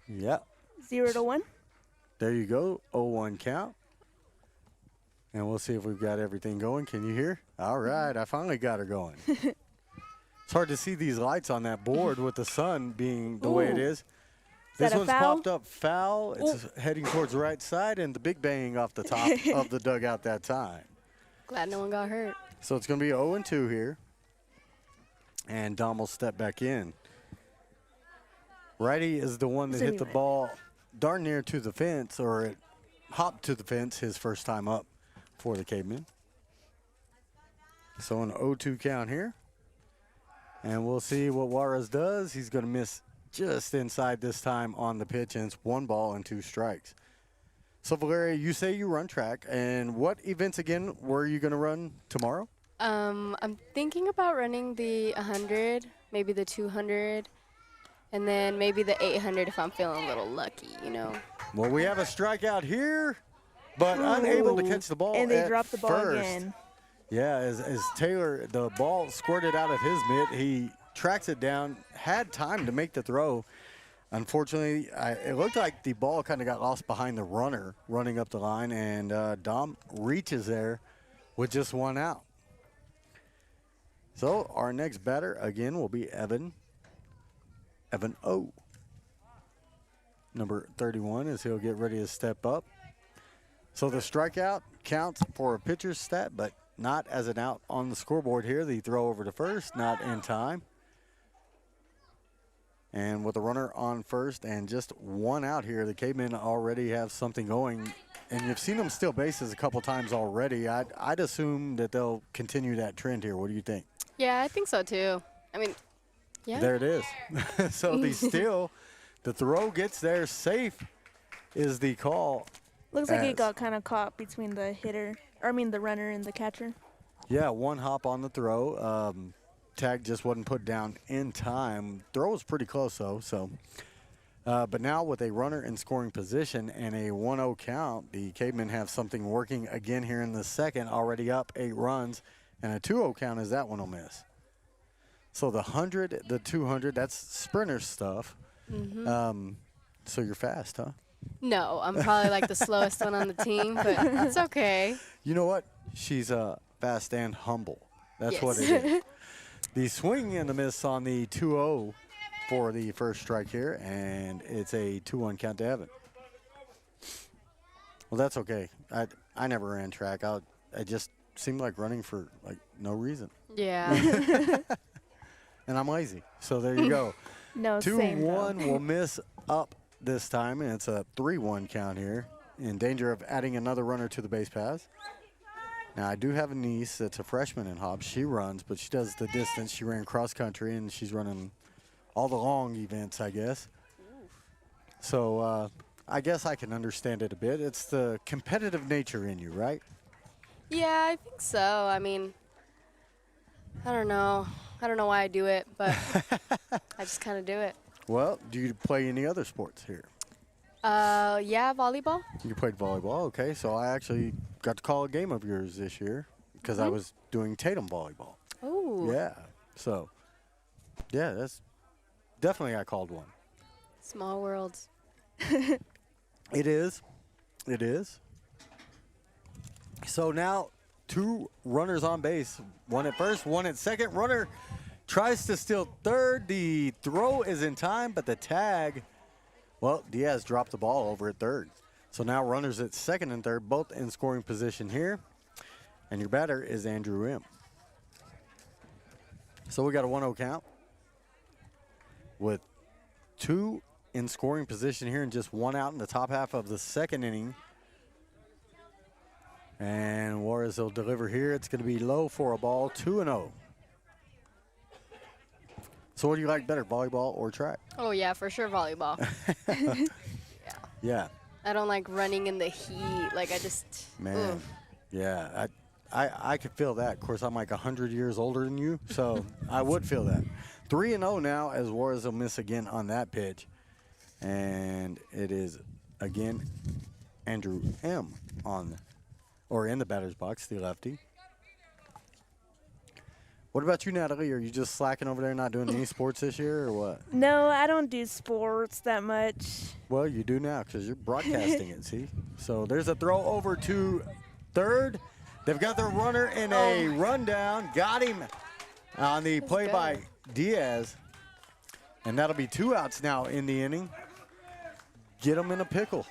Yep. 0-1. There you go. 0-1 count. And we'll see if we've got everything going. Can you hear? All right. I finally got her going. It's hard to see these lights on that board with the sun being the way it is. This that a one's foul? popped up foul. It's heading towards the right side, and the big bang off the top of the dugout that time. Glad no one got hurt. So it's going to be 0-2 here. And Dom will step back in. Righty is the one that hit the ball darn near to the fence, or it hopped to the fence his first time up for the Cavemen. So an 0-2 count here. And we'll see what Juarez does. He's going to miss just inside this time on the pitch, and it's 1 ball and 2 strikes. So, Valeria, you say you run track, and what events again were you going to run tomorrow? I'm thinking about running the 100, maybe the 200, and then maybe the 800 if I'm feeling a little lucky, you know. Well, we have a strikeout here, but unable to catch the ball. And they at dropped the ball first. again. Yeah, as Taylor, the ball squirted out of his mitt, he tracks it down, had time to make the throw. Unfortunately, it looked like the ball kind of got lost behind the runner running up the line, and Dom reaches there with just 1 out. So our next batter, again, will be Evan O. Number 31, as he'll get ready to step up. So the strikeout counts for a pitcher's stat, but not as an out on the scoreboard here. The throw over to first, not in time. And with a runner on first and just 1 out here, the Cavemen already have something going. And you've seen them steal bases a couple times already. I'd assume that they'll continue that trend here. What do you think? Yeah, I think so too. I mean, yeah. There it is. So the steal, the throw gets there safe is the call. Looks like it got kind of caught between the runner and the catcher. Yeah, 1 hop on the throw. Tag just wasn't put down in time. Throw was pretty close, though. So, but now with a runner in scoring position and a 1-0 count, the Cavemen have something working again here in the second, already up 8 runs. And a 2-0 count is that one will miss. So the 100, the 200, that's sprinter stuff. So you're fast, huh? No, I'm probably like the slowest one on the team, but that's okay. You know what? She's fast and humble. That's Yes. what it is. The swing and the miss on the 2-0 for the first strike here, and it's a 2-1 count to Evan. Well, that's okay. I never ran track. I just seemed like running for like no reason. Yeah. And I'm lazy. So there you go. No, same though. 2-1 will miss up this time, and it's a 3-1 count here. In danger of adding another runner to the base paths. Now, I do have a niece that's a freshman in Hobbs. She runs, but she does the distance. She ran cross country, and she's running all the long events, I guess. So I guess I can understand it a bit. It's the competitive nature in you, right? Yeah, I think so. I mean, I don't know. I don't know why I do it, but I just kind of do it. Well, do you play any other sports here? Yeah, volleyball. You played volleyball, okay. So I actually got to call a game of yours this year because I was doing Tatum volleyball. Oh. Yeah. So, yeah, that's definitely I called one. Small worlds. It is. It is. So now 2 runners on base. 1 at first, 1 at second. Runner tries to steal third. The throw is in time, but the tag, well, Diaz dropped the ball over at third. So now runners at second and third, both in scoring position here. And your batter is Andrew M. So we got a 1-0 count with 2 in scoring position here and just 1 out in the top half of the second inning. And Juarez will deliver here. It's going to be low for a ball, 2-0. So what do you like better, volleyball or track? Oh, yeah, for sure volleyball. Yeah. I don't like running in the heat. Like, I just, Man, yeah, I could feel that. Of course, I'm like 100 years older than you, so I would feel that. 3-0 now as Juarez will miss again on that pitch. And it is, again, Andrew M. in the batter's box, the lefty. What about you, Natalie? Are you just slacking over there, not doing any sports this year, or what? No, I don't do sports that much. Well, you do now because you're broadcasting it, see? So there's a throw over to third. They've got the runner in a rundown. Got him on the play by Diaz. And that'll be 2 outs now in the inning. Get them in a pickle.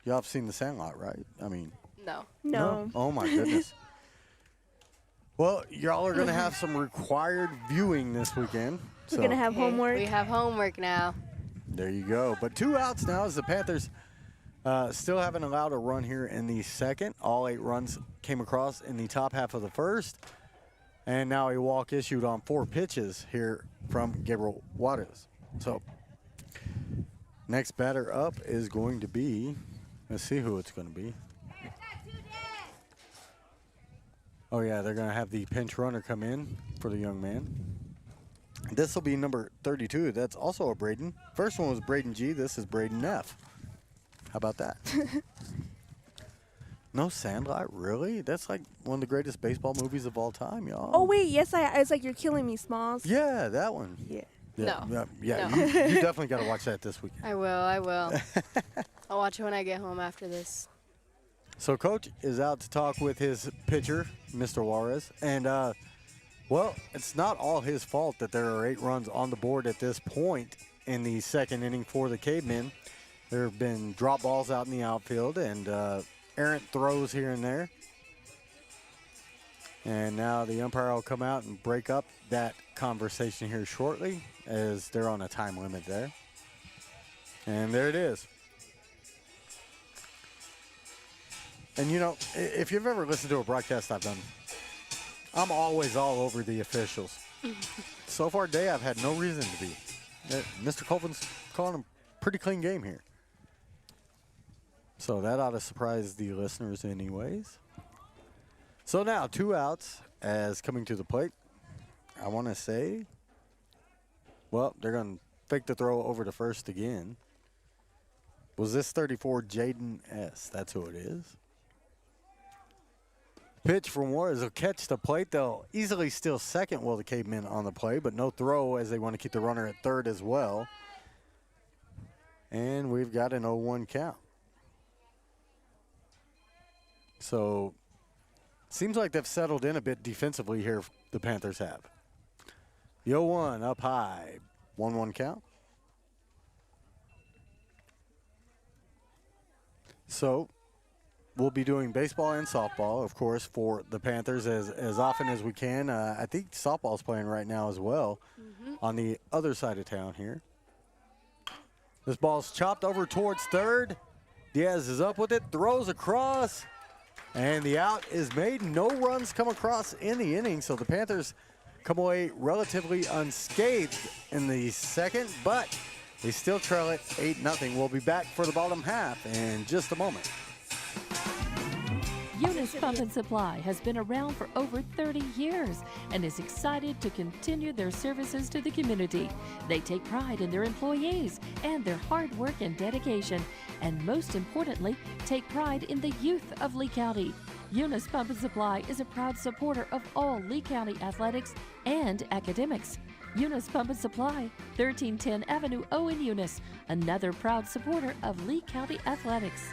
Y'all have seen The Sandlot, right? I mean. No. Oh, my goodness. Well, y'all are going to have some required viewing this weekend. We're going to have homework. We have homework now. There you go. But 2 outs now as the Panthers still haven't allowed a run here in the second. All 8 runs came across in the top half of the first. And now a walk issued on 4 pitches here from Gabriel Juarez. So next batter up is going to be, let's see who it's going to be. Oh, yeah, they're going to have the pinch runner come in for the young man. This will be number 32. That's also a Braden. First one was Braden G. This is Braden F. How about that? No Sandlot, really? That's like one of the greatest baseball movies of all time, y'all. Oh, wait. Yes, it's like You're Killing Me, Smalls. Yeah, that one. Yeah. No. Yeah, No. You definitely got to watch that this weekend. I will. I'll watch it when I get home after this. So Coach is out to talk with his pitcher, Mr. Juarez. And, well, it's not all his fault that there are 8 runs on the board at this point in the second inning for the Cavemen. There have been drop balls out in the outfield and errant throws here and there. And now the umpire will come out and break up that conversation here shortly as they're on a time limit there. And there it is. And, you know, if you've ever listened to a broadcast I've done, I'm always all over the officials. So far today, I've had no reason to be. Mr. Colvin's calling a pretty clean game here. So that ought to surprise the listeners anyways. So now 2 outs as coming to the plate. I want to say, well, they're going to fake the throw over to first again. Was this 34 Jaden S? That's who it is. Pitch from Juarez will catch the plate. They'll easily steal second while the Cavemen on the play, but no throw as they want to keep the runner at third as well. And we've got an 0-1 count. So seems like they've settled in a bit defensively here, the Panthers have. The 0-1 up high, 1-1 count. So we'll be doing baseball and softball, of course, for the Panthers as often as we can. I think softball's playing right now as well on the other side of town here. This ball's chopped over towards third. Diaz is up with it, throws across, and the out is made. No runs come across in the inning, so the Panthers come away relatively unscathed in the second, but they still trail it 8-0. We'll be back for the bottom half in just a moment. Eunice Pump and Supply has been around for over 30 years and is excited to continue their services to the community. They take pride in their employees and their hard work and dedication, and most importantly, take pride in the youth of Lee County. Eunice Pump and Supply is a proud supporter of all Lee County athletics and academics. Eunice Pump and Supply, 1310 Avenue O in Eunice, another proud supporter of Lee County athletics.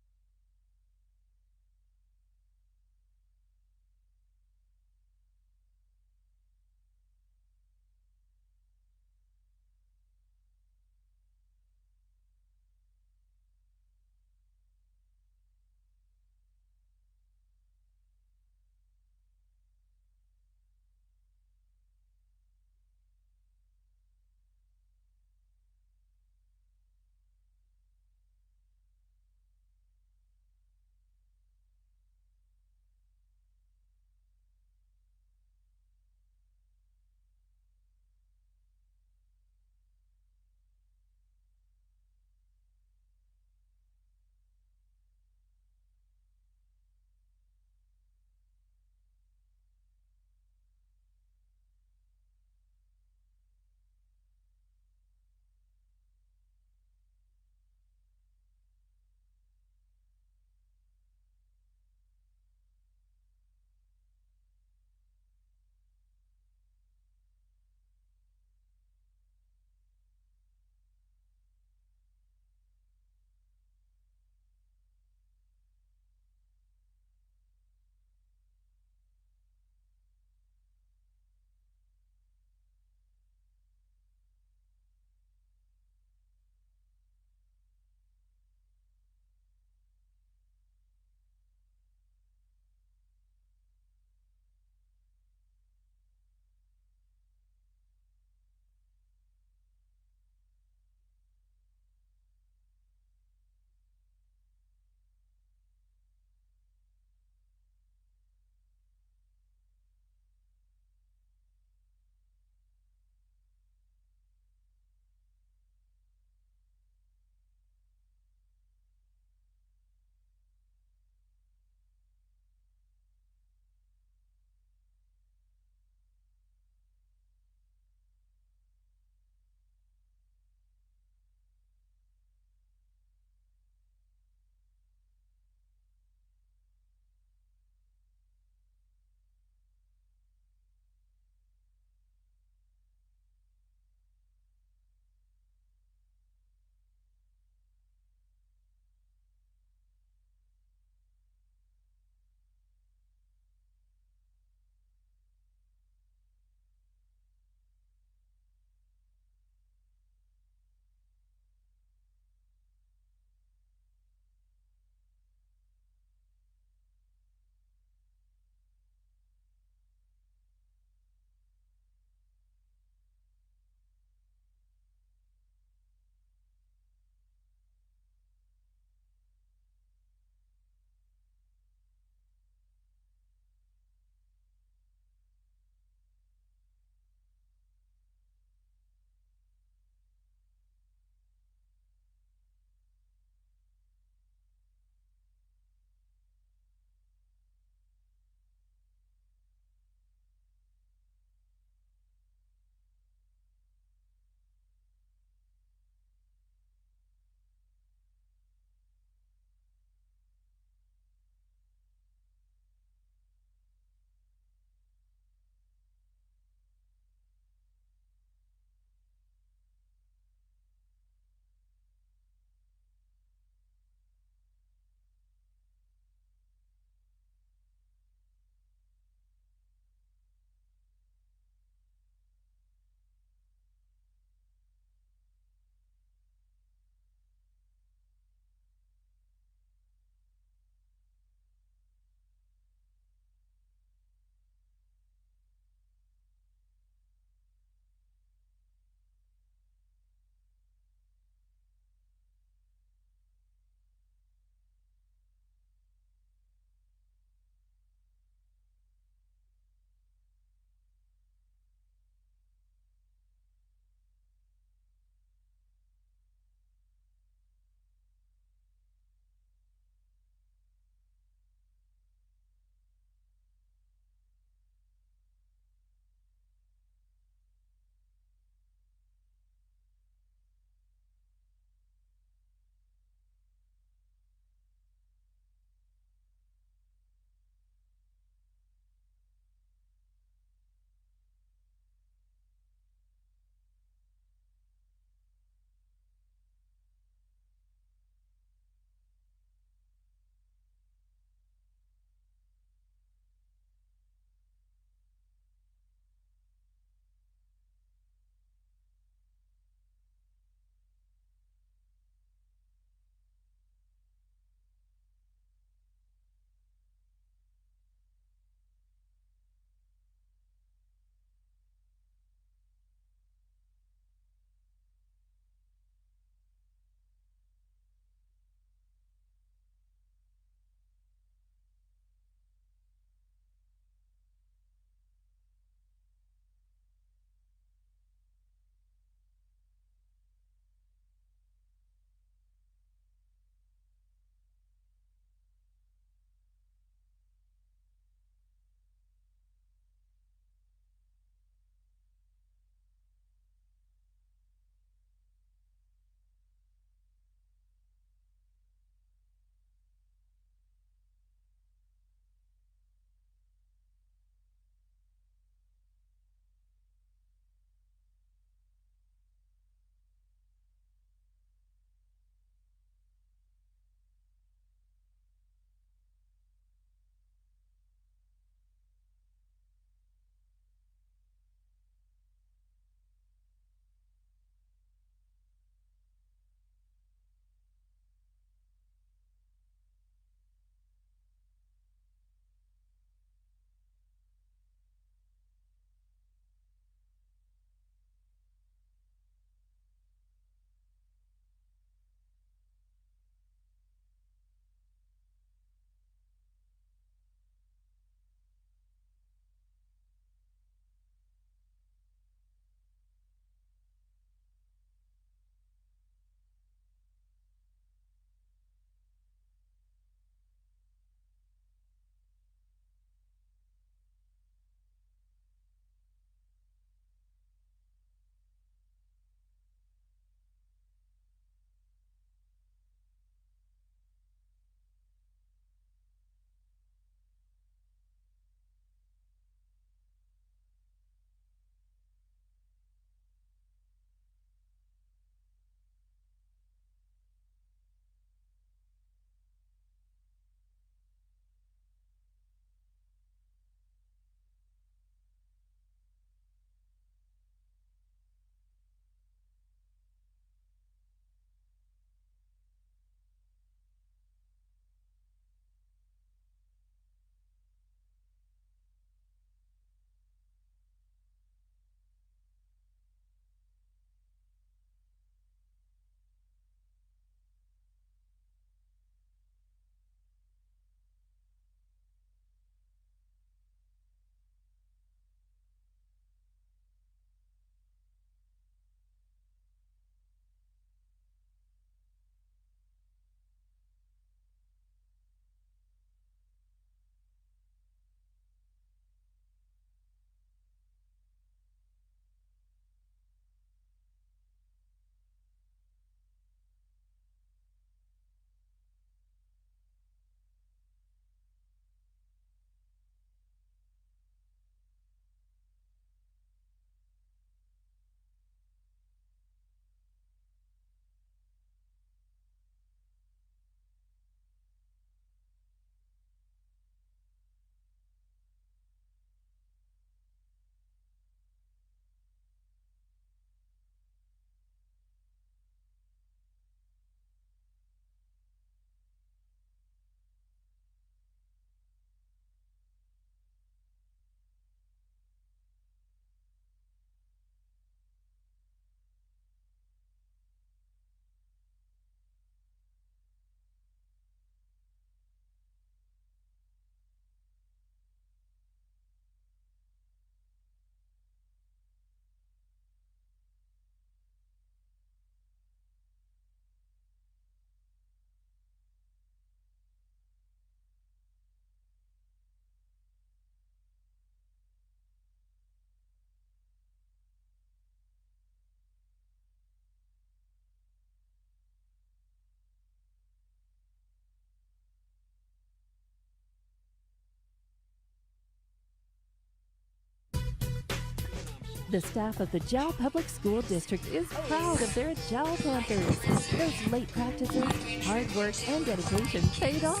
The staff of the Jal Public School District is proud of their Jal Panthers. Those late practices, hard work, and dedication paid off.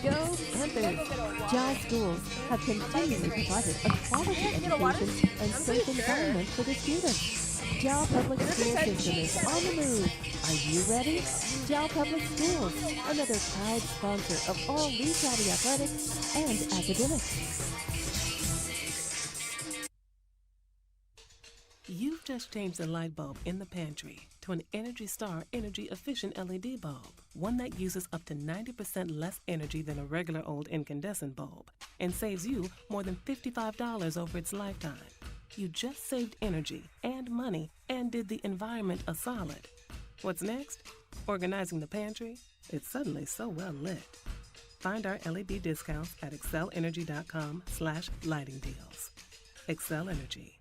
Go Panthers! Jal schools have continually provided a quality education and safe environment for the students. Jal Public School System is on the move. Are you ready? Jal Public Schools, another proud sponsor of all Lee County athletics and academics. You've just changed the light bulb in the pantry to an Energy Star energy-efficient LED bulb, one that uses up to 90% less energy than a regular old incandescent bulb and saves you more than $55 over its lifetime. You just saved energy and money and did the environment a solid. What's next? Organizing the pantry? It's suddenly so well lit. Find our LED discounts at excelenergy.com/lighting deals. Excel Energy.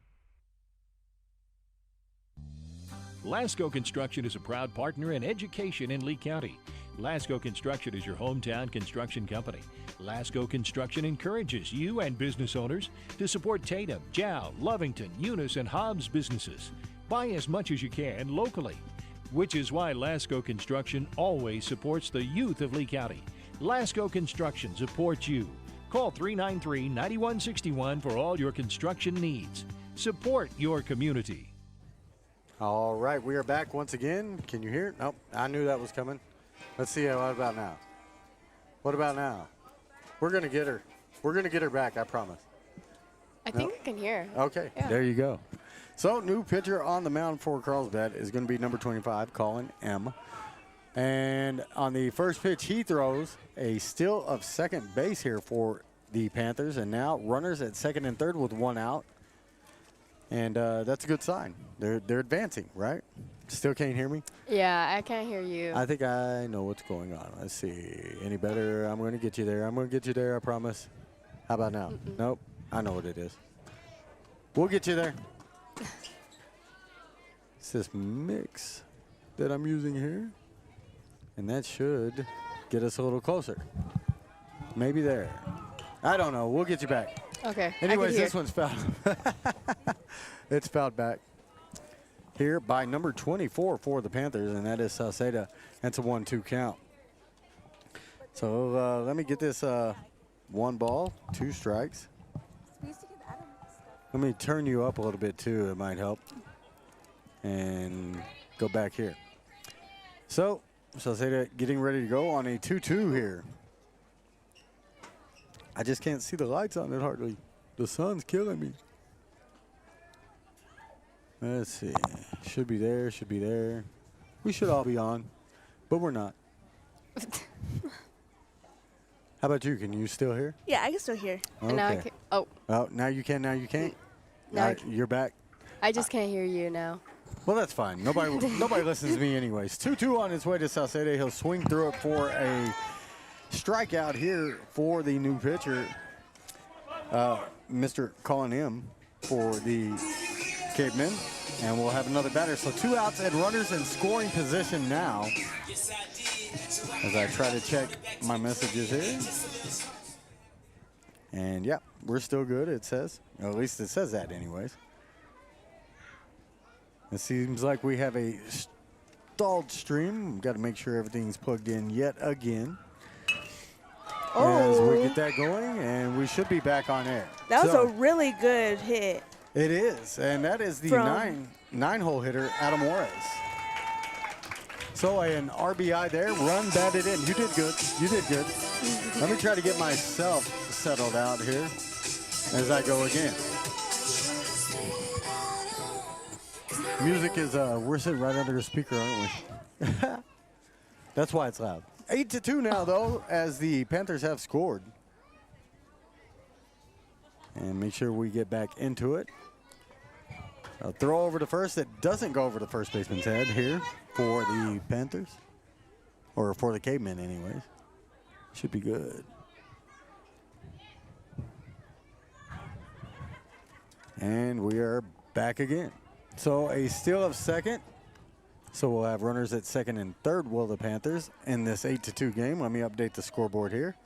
Lasco Construction is a proud partner in education in Lee County. Lasco Construction is your hometown construction company. Lasco Construction encourages you and business owners to support Tatum, Jal, Lovington, Eunice, and Hobbs businesses. Buy as much as you can locally, which is why Lasco Construction always supports the youth of Lee County. Lasco Construction supports you. Call 393-9161 for all your construction needs. Support your community. All right, we are back once again. Can you hear it? Nope, I knew that was coming. Let's see, what about now? What about now? We're going to get her. We're going to get her back, I promise. I think I can hear. Okay, yeah. There you go. So, new pitcher on the mound for Carlsbad is going to be number 25, Colin M. And on the first pitch, he throws a steal of second base here for the Panthers. And now runners at second and third with one out. And that's a good sign. They're advancing, right? Still can't hear me? Yeah, I can't hear you. I think I know what's going on. Let's see. Any better? I'm going to get you there. I'm going to get you there, I promise. How about now? Nope. I know what it is. We'll get you there. It's this mix that I'm using here. And that should get us a little closer. Maybe there. I don't know. We'll get you back. Okay. Anyways, this one's fouled. It's fouled back here by number 24 for the Panthers, and that is Salceda. That's a 1-2 count. So let me get this 1 ball, 2 strikes. Let me turn you up a little bit too. It might help. And go back here. So Salceda getting ready to go on a 2-2 here. I just can't see the lights on it hardly. The sun's killing me. Let's see. Should be there, should be there. We should all be on, but we're not. How about you? Can you still hear? Yeah, I can still hear. Okay. And now I can, oh. Well, now you can, now you can't? Now you're back? I just can't hear you now. Well, that's fine. Nobody listens to me anyways. 2-2 on his way to Salceda. He'll swing through it for a strikeout here for the new pitcher, Mr. Colin M. for the Cavemen. And we'll have another batter. So 2 outs and runners in scoring position now. As I try to check my messages here. And yeah, we're still good, it says. Or at least it says that anyways. It seems like we have a stalled stream. We've got to make sure everything's plugged in yet again. As we get that going, and we should be back on air. That was a really good hit. It is, and that is the nine-hole hitter, Adam Juarez. So an RBI there, run batted in. You did good. You did good. Let me try to get myself settled out here as I go again. Music is, we're sitting right under the speaker, aren't we? That's why it's loud. 8-2 now, though, as the Panthers have scored. And make sure we get back into it. A throw over to first that doesn't go over the first baseman's head here for the Panthers. Or for the Cavemen, anyways. Should be good. And we are back again. So a steal of second. So we'll have runners at second and third, will the Panthers, in this 8-2 game. Let me update the scoreboard here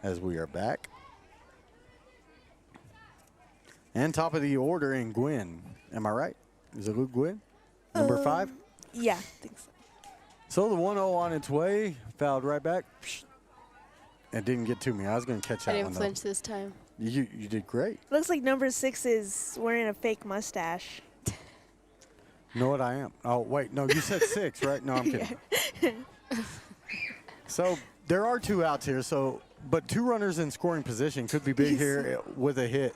as we are back. And top of the order in Gwynn. Am I right? Is it Luke Gwynn? Number 5? Yeah, I think so. So the 1-0 on its way. Fouled right back. It didn't get to me. I was going to catch that I one, didn't though. flinch this time. You did great. Looks like number 6 is wearing a fake mustache. You know what I am? Oh, wait. No, you said 6, right? No, I'm kidding. So there are 2 outs here. But 2 runners in scoring position could be big here with a hit.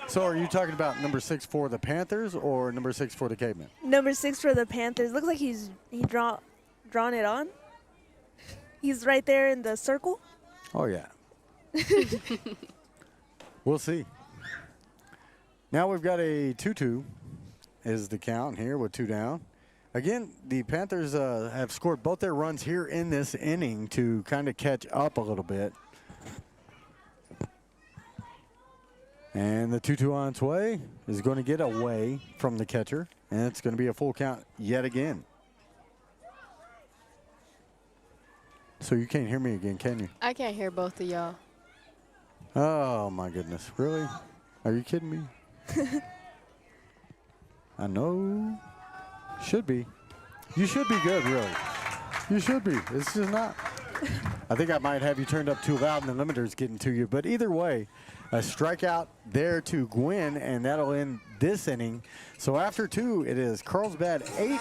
So are you talking about number 6 for the Panthers or number 6 for the Cavemen? Number 6 for the Panthers. Looks like he drawn it on. He's right there in the circle. Oh, yeah. We'll see. Now we've got a 2-2 is the count here with 2 down. Again, the Panthers have scored both their runs here in this inning to kind of catch up a little bit. And the 2-2 on its way is going to get away from the catcher, and it's going to be a full count yet again. So you can't hear me again, can you? I can't hear both of y'all. Oh, my goodness. Really? Are you kidding me? I know. Should be. You should be good, really. You should be. It's just not. I think I might have you turned up too loud and the limiter's getting to you. But either way, a strikeout there to Gwynn, and that'll end this inning. So after 2, it is Carlsbad 8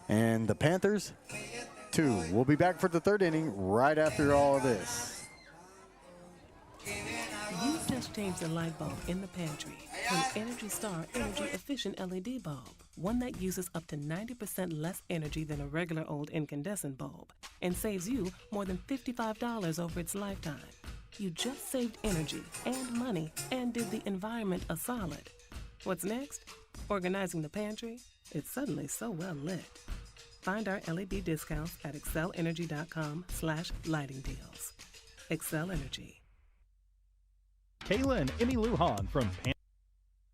and the Panthers 2. We'll be back for the 3rd inning right after all of this. You just changed a light bulb in the pantry for an Energy Star energy-efficient LED bulb, one that uses up to 90% less energy than a regular old incandescent bulb and saves you more than $55 over its lifetime. You just saved energy and money and did the environment a solid. What's next? Organizing the pantry? It's suddenly so well lit. Find our LED discounts at excellenergy.com/lighting deals. Excel Energy. Kayla and Emmy Lujan from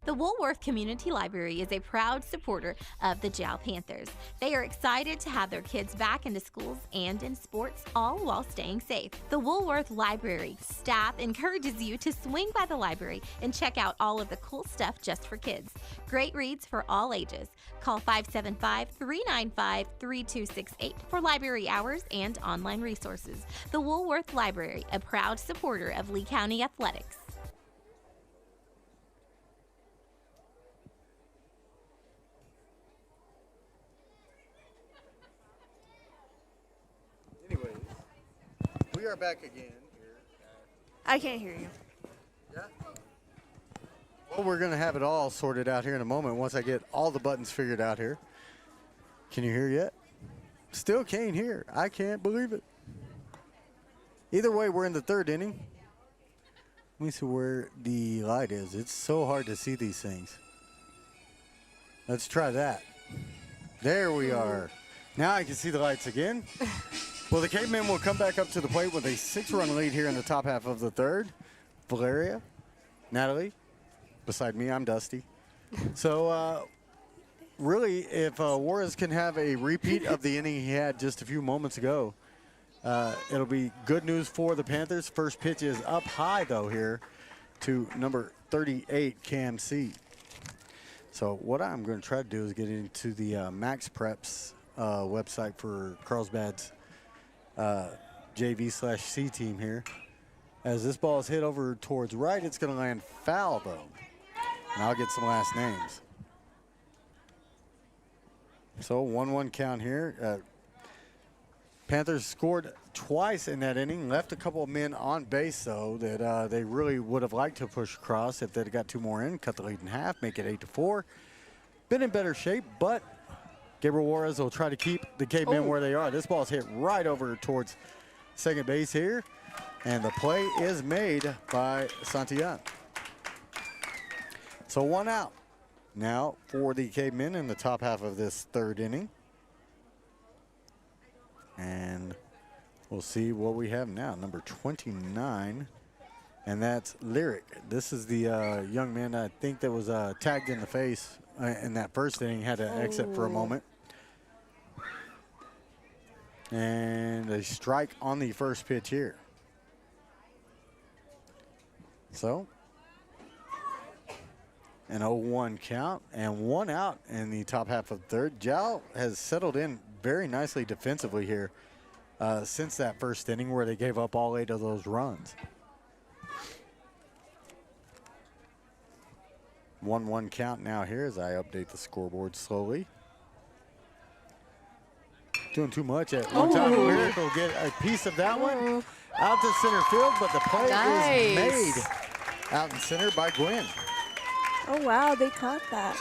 The Woolworth Community Library is a proud supporter of the Jal Panthers. They are excited to have their kids back into schools and in sports, all while staying safe. The Woolworth Library staff encourages you to swing by the library and check out all of the cool stuff just for kids. Great reads for all ages. Call 575-395-3268 for library hours and online resources. The Woolworth Library, a proud supporter of Lee County Athletics. Anyways, we are back again here. I can't hear you. Yeah? Well, we're going to have it all sorted out here in a moment once I get all the buttons figured out here. Can you hear yet? Still can't hear. I can't believe it. Either way, we're in the 3rd inning. Let me see where the light is. It's so hard to see these things. Let's try that. There we are. Now I can see the lights again. Well, the Cavemen will come back up to the plate with a 6-run lead here in the top half of the 3rd. Valeria, Natalie, beside me, I'm Dusty. So, really, if Juarez can have a repeat of the inning he had just a few moments ago, it'll be good news for the Panthers. First pitch is up high, though, here to number 38, Cam C. So what I'm going to try to do is get into the Max Preps website for Carlsbad's JV/C team here. As this ball is hit over towards right, it's going to land foul, though. And I'll get some last names. So 1-1 count here. Panthers scored twice in that inning, left a couple of men on base, though, that they really would have liked to push across if they'd got 2 more in, cut the lead in half, make it 8-4. Been in better shape, but Gabriel Juarez will try to keep the Cavemen where they are. This ball's hit right over towards second base here, and the play is made by Santillan. So 1 out now for the Cavemen in the top half of this 3rd inning. And we'll see what we have now. Number 29, and that's Lyric. This is the young man I think that was tagged in the face in that first inning, had to exit for a moment. And a strike on the first pitch here. So, an 0-1 count and 1 out in the top half of the third. Jal has settled in very nicely defensively here since that first inning where they gave up all 8 of those runs. 1-1 count now here as I update the scoreboard slowly. Doing too much at one time. Lyric will get a piece of that one out to center field, but the play is made out in center by Gwynn. Oh, wow, they caught that.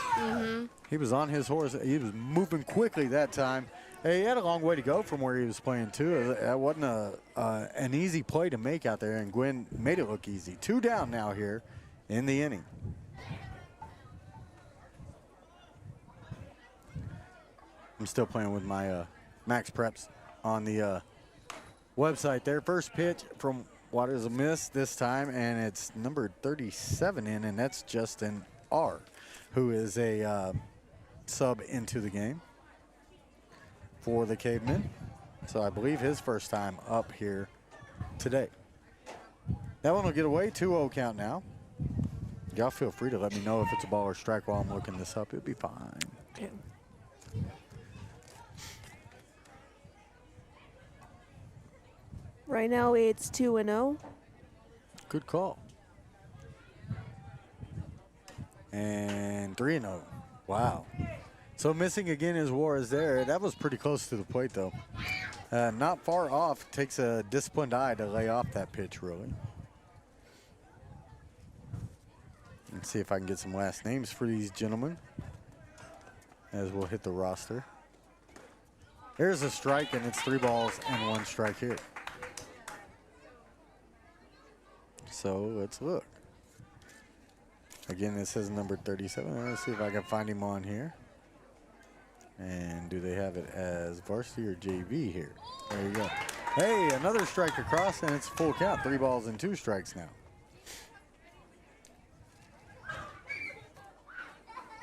He was on his horse. He was moving quickly that time. He had a long way to go from where he was playing, too. That wasn't an easy play to make out there, and Gwynn made it look easy. 2 down now here in the inning. I'm still playing with my Max Preps on the website there. First pitch from Waters, a miss this time, and it's number 37 in, and that's Justin R., who is a sub into the game for the Cavemen. So I believe his first time up here today. That one will get away, 2-0 count now. Y'all feel free to let me know if it's a ball or strike while I'm looking this up. It'll be fine. Okay. Right now it's 2-0. Good call. And 3-0. Wow. So missing again is Juarez there. That was pretty close to the plate, though. Not far off. Takes a disciplined eye to lay off that pitch, really. Let's see if I can get some last names for these gentlemen as we'll hit the roster. There's a strike, and it's 3 balls and 1 strike here. So let's look. Again, it says number 37. Let's see if I can find him on here. And do they have it as varsity or JV here? There you go. Hey, another strike across, and it's full count. 3 balls and 2 strikes now.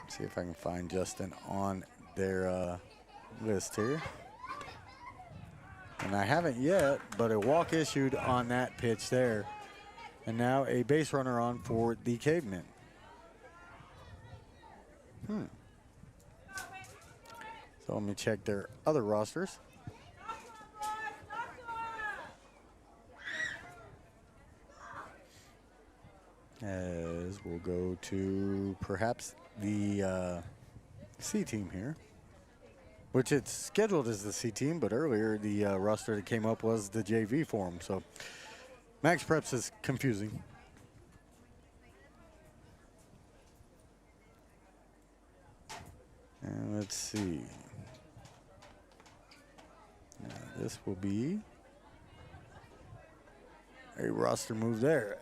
Let's see if I can find Justin on their list here. And I haven't yet, but a walk issued on that pitch there. And now a base runner on for the Cavemen. So let me check their other rosters. As we'll go to perhaps the C team here, which it's scheduled as the C team, but earlier the roster that came up was the JV for them. So Max Preps is confusing. And let's see. Now this will be a roster move there.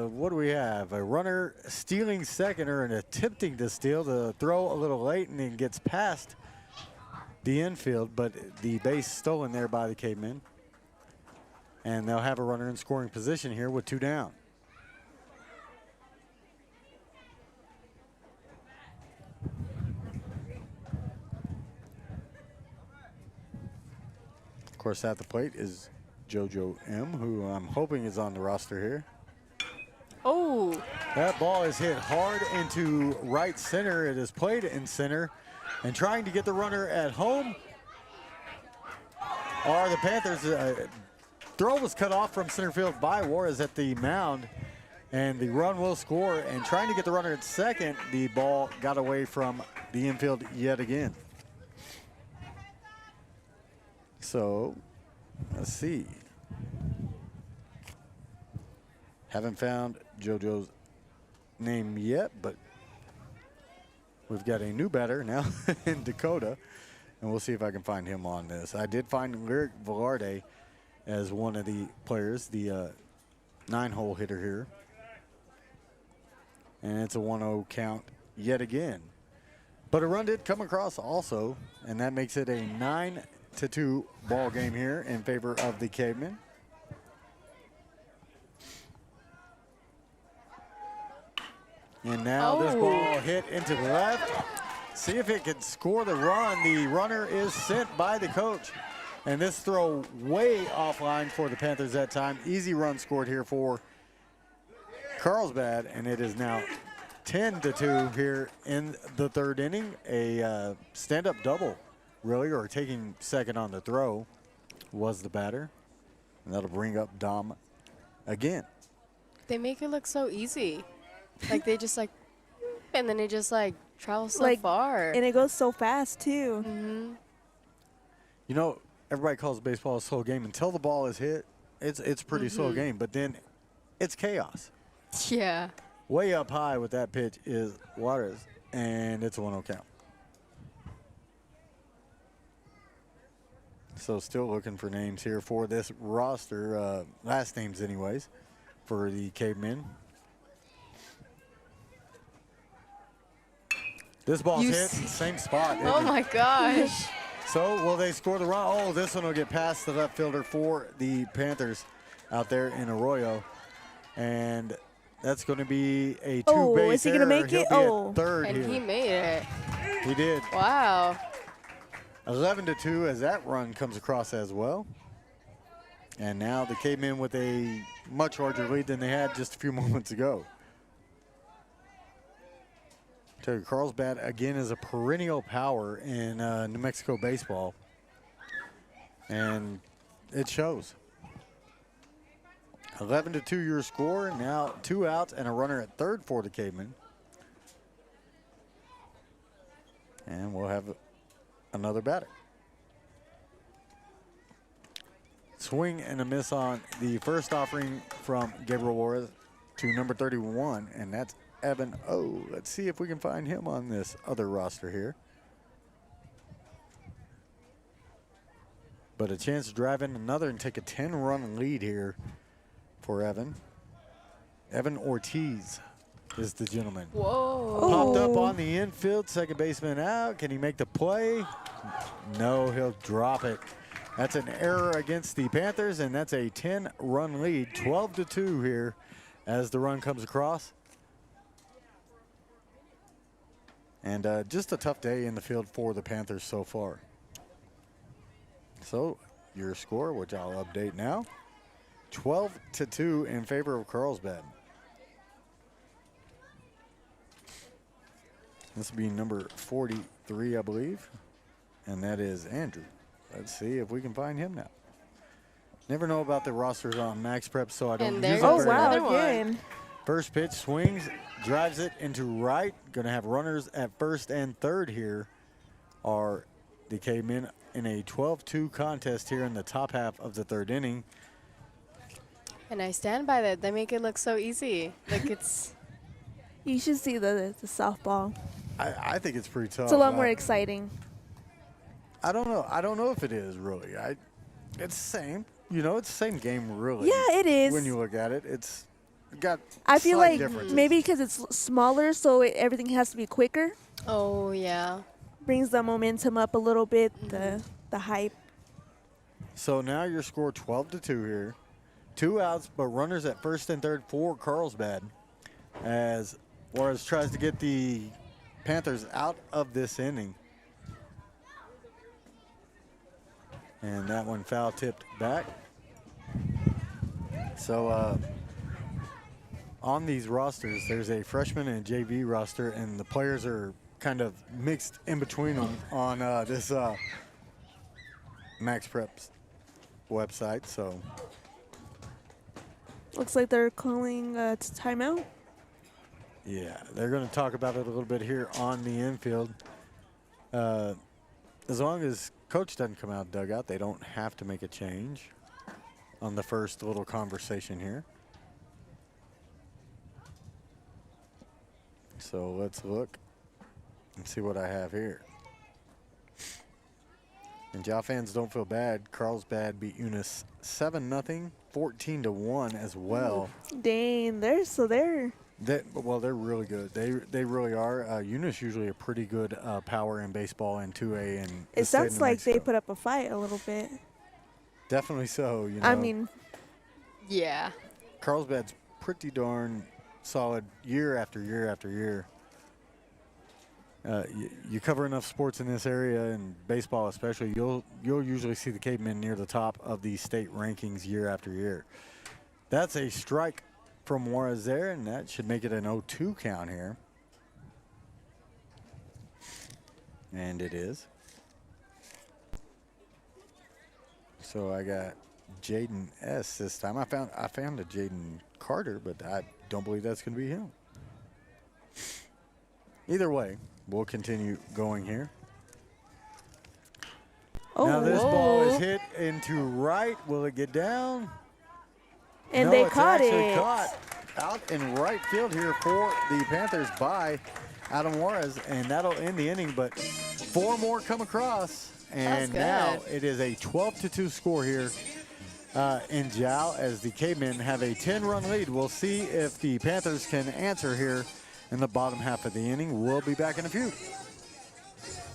What do we have? A runner stealing second or an attempting to steal. The throw a little late and then gets past the infield, but the base stolen there by the Cavemen. And they'll have a runner in scoring position here with 2 down. Of course, at the plate is JoJo M., who I'm hoping is on the roster here. Oh. That ball is hit hard into right center. It is played in center. And trying to get the runner at home are the Panthers. Throw was cut off from center field by Juarez at the mound, and the run will score. And trying to get the runner at second, the ball got away from the infield yet again. So, let's see. Haven't found JoJo's name yet, but we've got a new batter now in Dakota, and we'll see if I can find him on this. I did find Lyric Velarde as one of the players, the 9-hole hitter here. And it's a 1-0 count yet again. But a run did come across also, and that makes it a 9-2 ball game here in favor of the Cavemen. And now this ball hit into the left. See if it can score the run. The runner is sent by the coach. And this throw way offline for the Panthers that time. Easy run scored here for Carlsbad, and it is now 10-2 here in the third inning. A stand-up double, really, or taking second on the throw was the batter. And that'll bring up Dom again. They make it look so easy. Like they just like, and then it just like travels so Like, far. And it goes so fast, too. Mm-hmm. You know, everybody calls baseball a slow game. Until the ball is hit, it's a pretty slow game. But then it's chaos. Yeah. Way up high with that pitch is Juarez, and it's a 1-0 count. So still looking for names here for this roster, last names anyways, for the Cavemen. This ball's hit, same spot. Oh my gosh. So will they score the run? Oh, this one will get past the left fielder for the Panthers out there in Arroyo. And that's going to be a two-base Oh, is he going to make it? Oh. Third And here. he made it. He did. Wow. 11-2 as that run comes across as well. And now the Cavemen with a much larger lead than they had just a few moments ago. Tell you, Carlsbad again is a perennial power in New Mexico baseball. And it shows. 11-2 your score. Now 2 outs and a runner at third for the Cavemen. And we'll have another batter. Swing and a miss on the first offering from Gabriel Juarez to number 31, and that's Evan O. Let's see if we can find him on this other roster here. But a chance to drive in another and take a 10-run lead here for Evan. Evan Ortiz is the gentleman. Whoa. Popped up on the infield, second baseman out. Can he make the play? No, he'll drop it. That's an error against the Panthers, and that's a 10-run lead, 12-2 here as the run comes across. And just a tough day in the field for the Panthers so far. So your score, which I'll update now, 12-2 in favor of Carlsbad. This will be number 43, I believe, and that is Andrew. Let's see if we can find him now. Never know about the rosters on Max Prep, so I don't use it Oh, very wow, much. again. First pitch, swings, drives it into right. Going to have runners at first and third here are the Cavemen in a 12-2 contest here in the top half of the third inning. And I stand by that. They make it look so easy. Like it's... You should see the softball. I think it's pretty tough. It's a lot more exciting. I don't know. I don't know if it is really. It's the same. You know, it's the same game really. Yeah, it is. When you look at it, it's got I feel slight like differences. maybe because it's smaller, so everything has to be quicker. Oh, yeah. Brings the momentum up a little bit, the hype. So now your score 12-2 here. 2 outs, but runners at first and third for Carlsbad as Juarez tries to get the Panthers out of this inning. And that one foul tipped back. So on these rosters, there's a freshman and a JV roster, and the players are kind of mixed in between them on this Max Prep's website. So Looks like they're calling timeout. yeah, they're going to talk about it a little bit here on the infield. As long as coach doesn't come out dugout, they don't have to make a change on the first little conversation here. So let's look and see what I have here. And Jal fans, don't feel bad. Carlsbad beat Eunice 7-0, 14-1 as well. Dang, they're Well, they're really good. They really are. Eunice usually a pretty good power in baseball in 2A, and it sounds like they put up a fight a little bit. Definitely so. You know, I mean, yeah. Carlsbad's pretty darn solid year after year after year. You cover enough sports in this area, and baseball especially, you'll usually see the Cavemen near the top of the state rankings year after year. That's a strike from Juarez there, and that should make it an 0-2 count here. And it is. So I got Jaden S this time. I found a Jaden Carter, but I don't believe that's going to be him. Either way, we'll continue going here. Oh, now this ball is hit into right. Will it get down? And no, they it's caught actually it. Caught out in right field here for the Panthers by Adam Juarez, and that'll end the inning. But 4 more come across, and now it is a 12-2 score here in Jal as the Cavemen have a 10-run lead. We'll see if the Panthers can answer here in the bottom half of the inning. We'll be back in a few.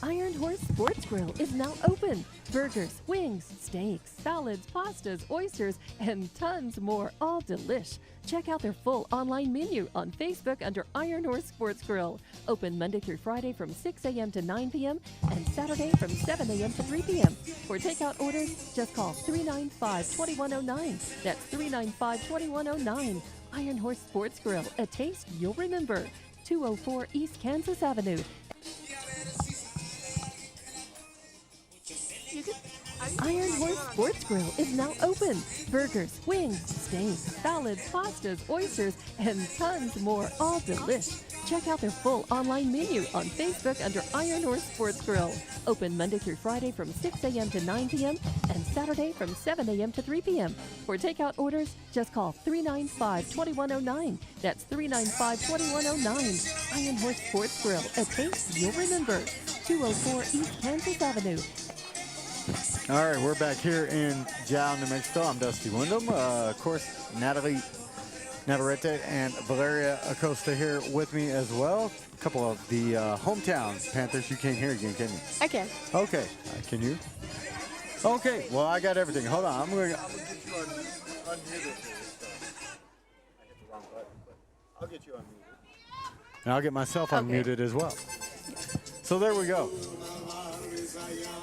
Iron Horse Sports Grill is now open. Burgers, wings, steaks, salads, pastas, oysters, and tons more, all delish. Check out their full online menu on Facebook under Iron Horse Sports Grill. Open Monday through Friday from 6 a.m. to 9 p.m. and Saturday from 7 a.m. to 3 p.m. For takeout orders, just call 395-2109. That's 395-2109. Iron Horse Sports Grill, a taste you'll remember. 204 East Kansas Avenue. Iron Horse Sports Grill is now open. Burgers, wings, steaks, salads, pastas, oysters, and tons more, all delish. Check out their full online menu on Facebook under Iron Horse Sports Grill. Open Monday through Friday from 6 a.m. to 9 p.m. and Saturday from 7 a.m. to 3 p.m. For takeout orders, just call 395-2109. That's 395-2109. Iron Horse Sports Grill, a taste you'll remember. 204 East Kansas Avenue. All right, we're back here in Jal, New Mexico. I'm Dusty Wyndham. Of course, Natalie Navarrete and Valeria Acosta here with me as well. A couple of the hometown Panthers. You can't hear again, can you? I can. Okay. Can you? Okay. Well, I got everything. Hold on. I'm going to get you unmuted. I hit the wrong button, but I'll get you unmuted. And I'll get myself unmuted as well. So there we go.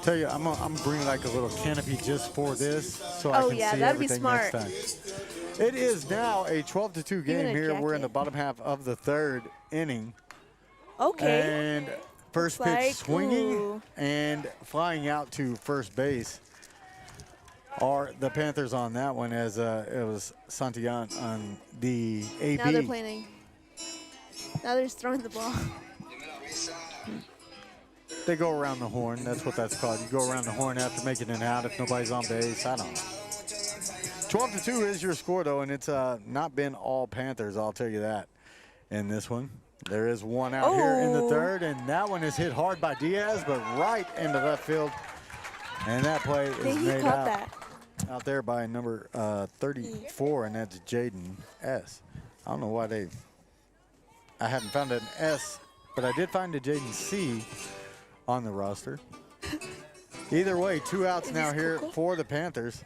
Tell you, I'm gonna bring like a little canopy just for this, so I can see everything next time. It is now a 12-2 game here. We're in the bottom half of the 3rd inning. Okay. And first pitch swinging and flying out to first base are the Panthers on that one, as it was Santillan on the AB. Now they're playing. Now they're just throwing the ball. They go around the horn. That's what that's called. You go around the horn after making an out if nobody's on base. I don't know. 12-2 is your score, though, and it's not been all Panthers, I'll tell you that, in this one. There is one out here in the 3rd, and that one is hit hard by Diaz, but right into left field. And that play is made out there by number 34, and that's Jaden S. I don't know why I haven't found an S, but I did find a Jaden C on the roster. Either way, 2 outs now here for the Panthers,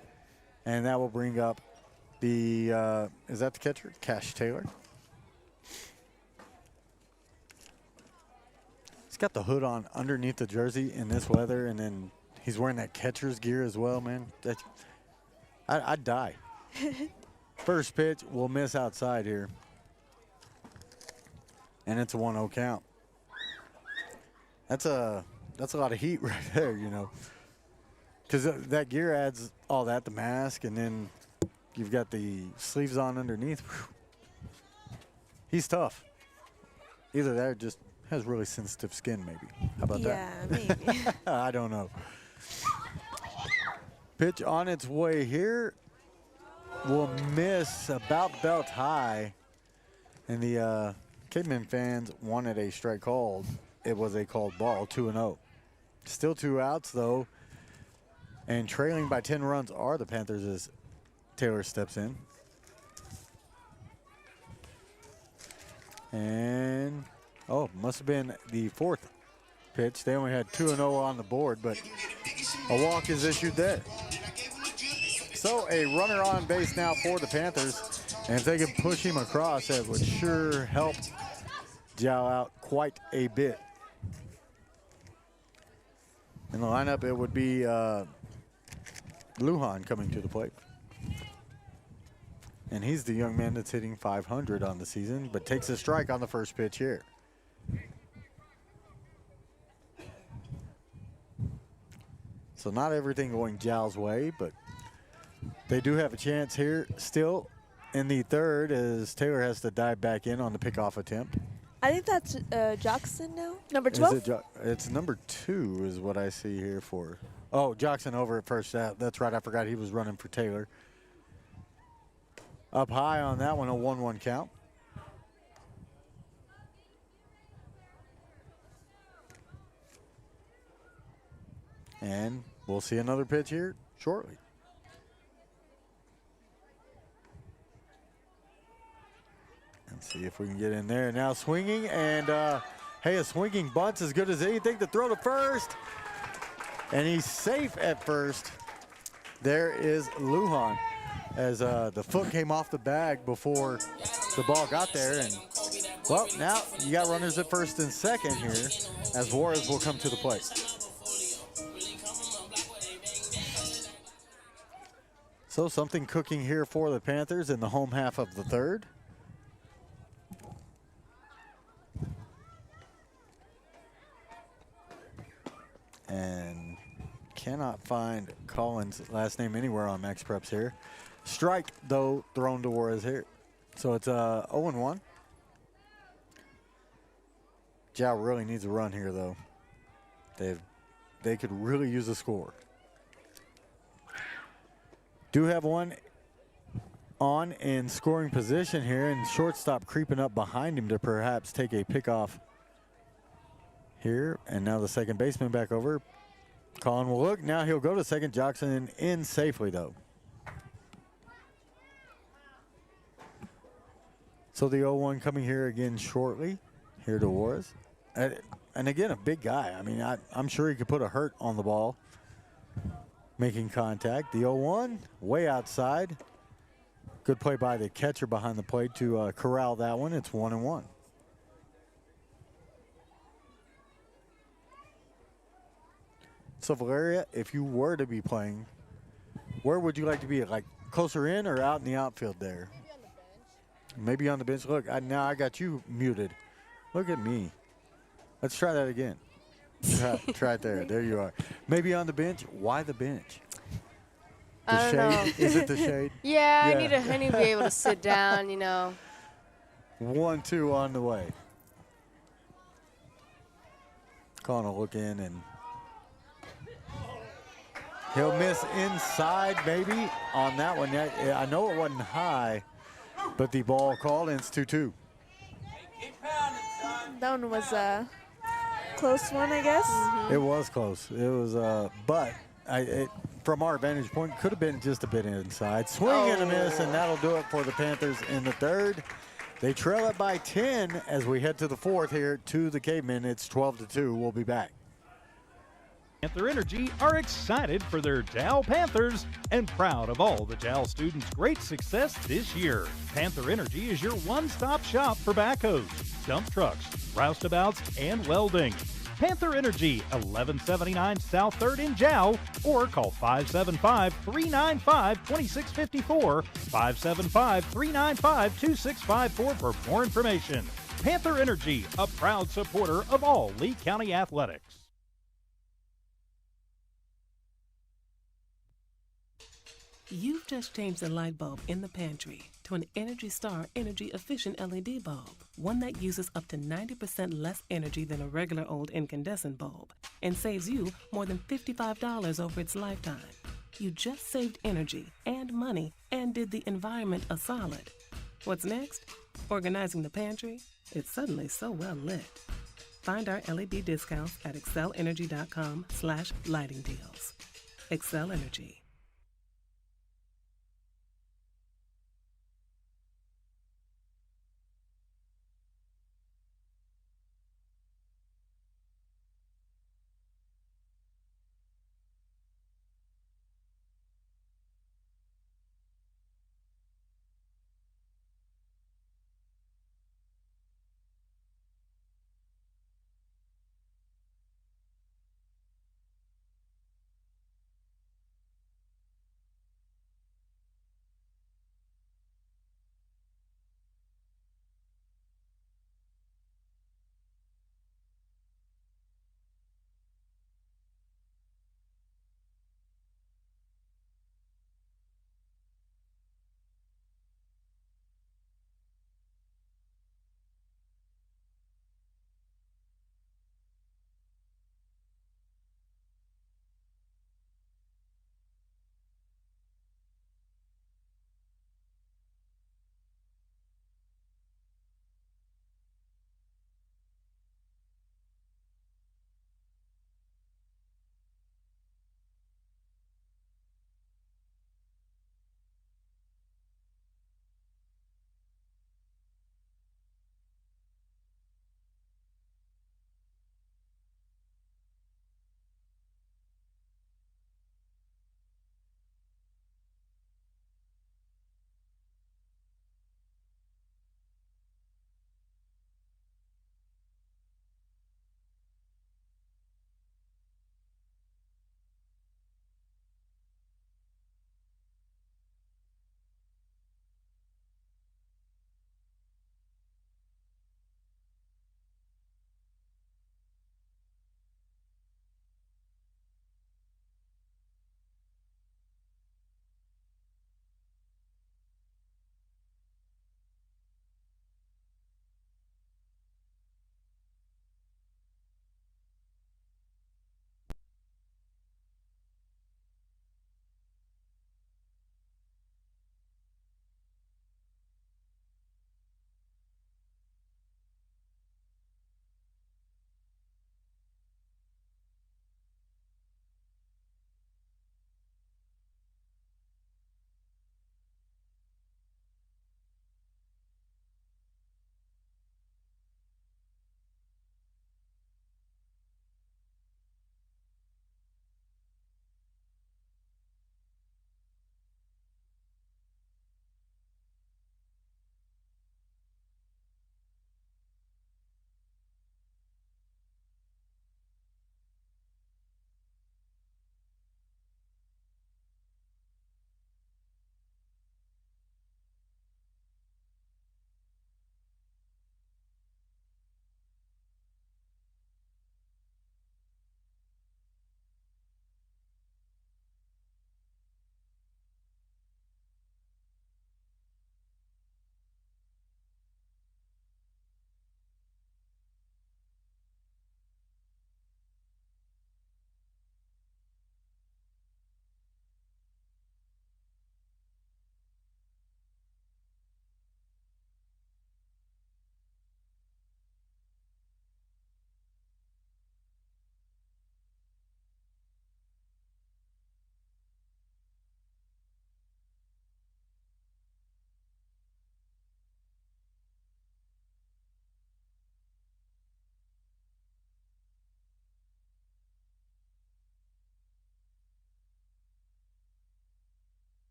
and that will bring up the is that the catcher? Cash Taylor. He's got the hood on underneath the jersey in this weather, and then he's wearing that catcher's gear as well, man. I'd die. First pitch will miss outside here, and it's a 1-0 count. That's a lot of heat right there, you know, because that gear adds all that, the mask, and then you've got the sleeves on underneath. Whew. He's tough. Either that or just has really sensitive skin, maybe. How about that? Yeah, maybe. I don't know. Pitch on its way here will miss about belt high, and the Cavemen fans wanted a strike called. It was a called ball, 2-0. Still 2 outs, though, and trailing by 10 runs are the Panthers as Taylor steps in. And, must have been the 4th pitch. They only had 2-0 on the board, but a walk is issued there. So a runner on base now for the Panthers, and if they can push him across, that would sure help Jal out quite a bit. In the lineup, it would be Lujan coming to the plate. And he's the young man that's hitting .500 on the season, but takes a strike on the first pitch here. So not everything going Jal's way, but they do have a chance here still in the third as Taylor has to dive back in on the pickoff attempt. I think that's Jackson now. Number 12? It's number 2 is what I see here for. Oh, Jackson over at first. That's right. I forgot he was running for Taylor. Up high on that one, a 1-1 count. And we'll see another pitch here shortly. Let's see if we can get in there. Now swinging, and hey, a swinging bunt's as good as anything to throw to first. And he's safe at first. There is Lujan as the foot came off the bag before the ball got there. And, well, now you got runners at first and second here as Juarez will come to the plate. So something cooking here for the Panthers in the home half of the third. And cannot find Collins' last name anywhere on Max Preps here. Strike, though, thrown to Juarez here. So it's 0-1. Jal really needs a run here, though. They could really use a score. Do have one on in scoring position here, and shortstop creeping up behind him to perhaps take a pickoff here. And now the second baseman back over. Colin will look. Now he'll go to second. Jackson in safely, though. So the 0-1 coming here again shortly. Here to Juarez. And again, a big guy. I mean, I'm sure he could put a hurt on the ball. Making contact. The 0-1 way outside. Good play by the catcher behind the plate to corral that one. It's 1-1. So Valeria, if you were to be playing, where would you like to be? Like closer in or out in the outfield there? Maybe on the bench. Look, now I got you muted. Look at me. Let's try that again. Try it there. There you are. Maybe on the bench. Why the bench? The shade? Know. Is it the shade? Yeah, I need to be able to sit down, 1-2 on the way. Calling a look in, and he'll miss inside maybe on that one. I know it wasn't high, but the ball called, and it's 2-2. That one was a close one, I guess. It was close. It was, but from our vantage point, could have been just a bit inside. Swing and a miss, and that'll do it for the Panthers in the third. They trail it by 10 as we head to the fourth here to the Cavemen. It's 12-2. We'll be back. Panther Energy are excited for their Jal Panthers and proud of all the Jal students' great success this year. Panther Energy is your one-stop shop for backhoes, dump trucks, roustabouts, and welding. Panther Energy, 1179 South 3rd in Jal, or call 575-395-2654, 575-395-2654 for more information. Panther Energy, a proud supporter of all Lee County athletics. You've just changed the light bulb in the pantry to an Energy Star energy-efficient LED bulb, one that uses up to 90% less energy than a regular old incandescent bulb and saves you more than $55 over its lifetime. You just saved energy and money and did the environment a solid. What's next? Organizing the pantry? It's suddenly so well lit. Find our LED discounts at excelenergy.com/lighting deals. Excel Energy.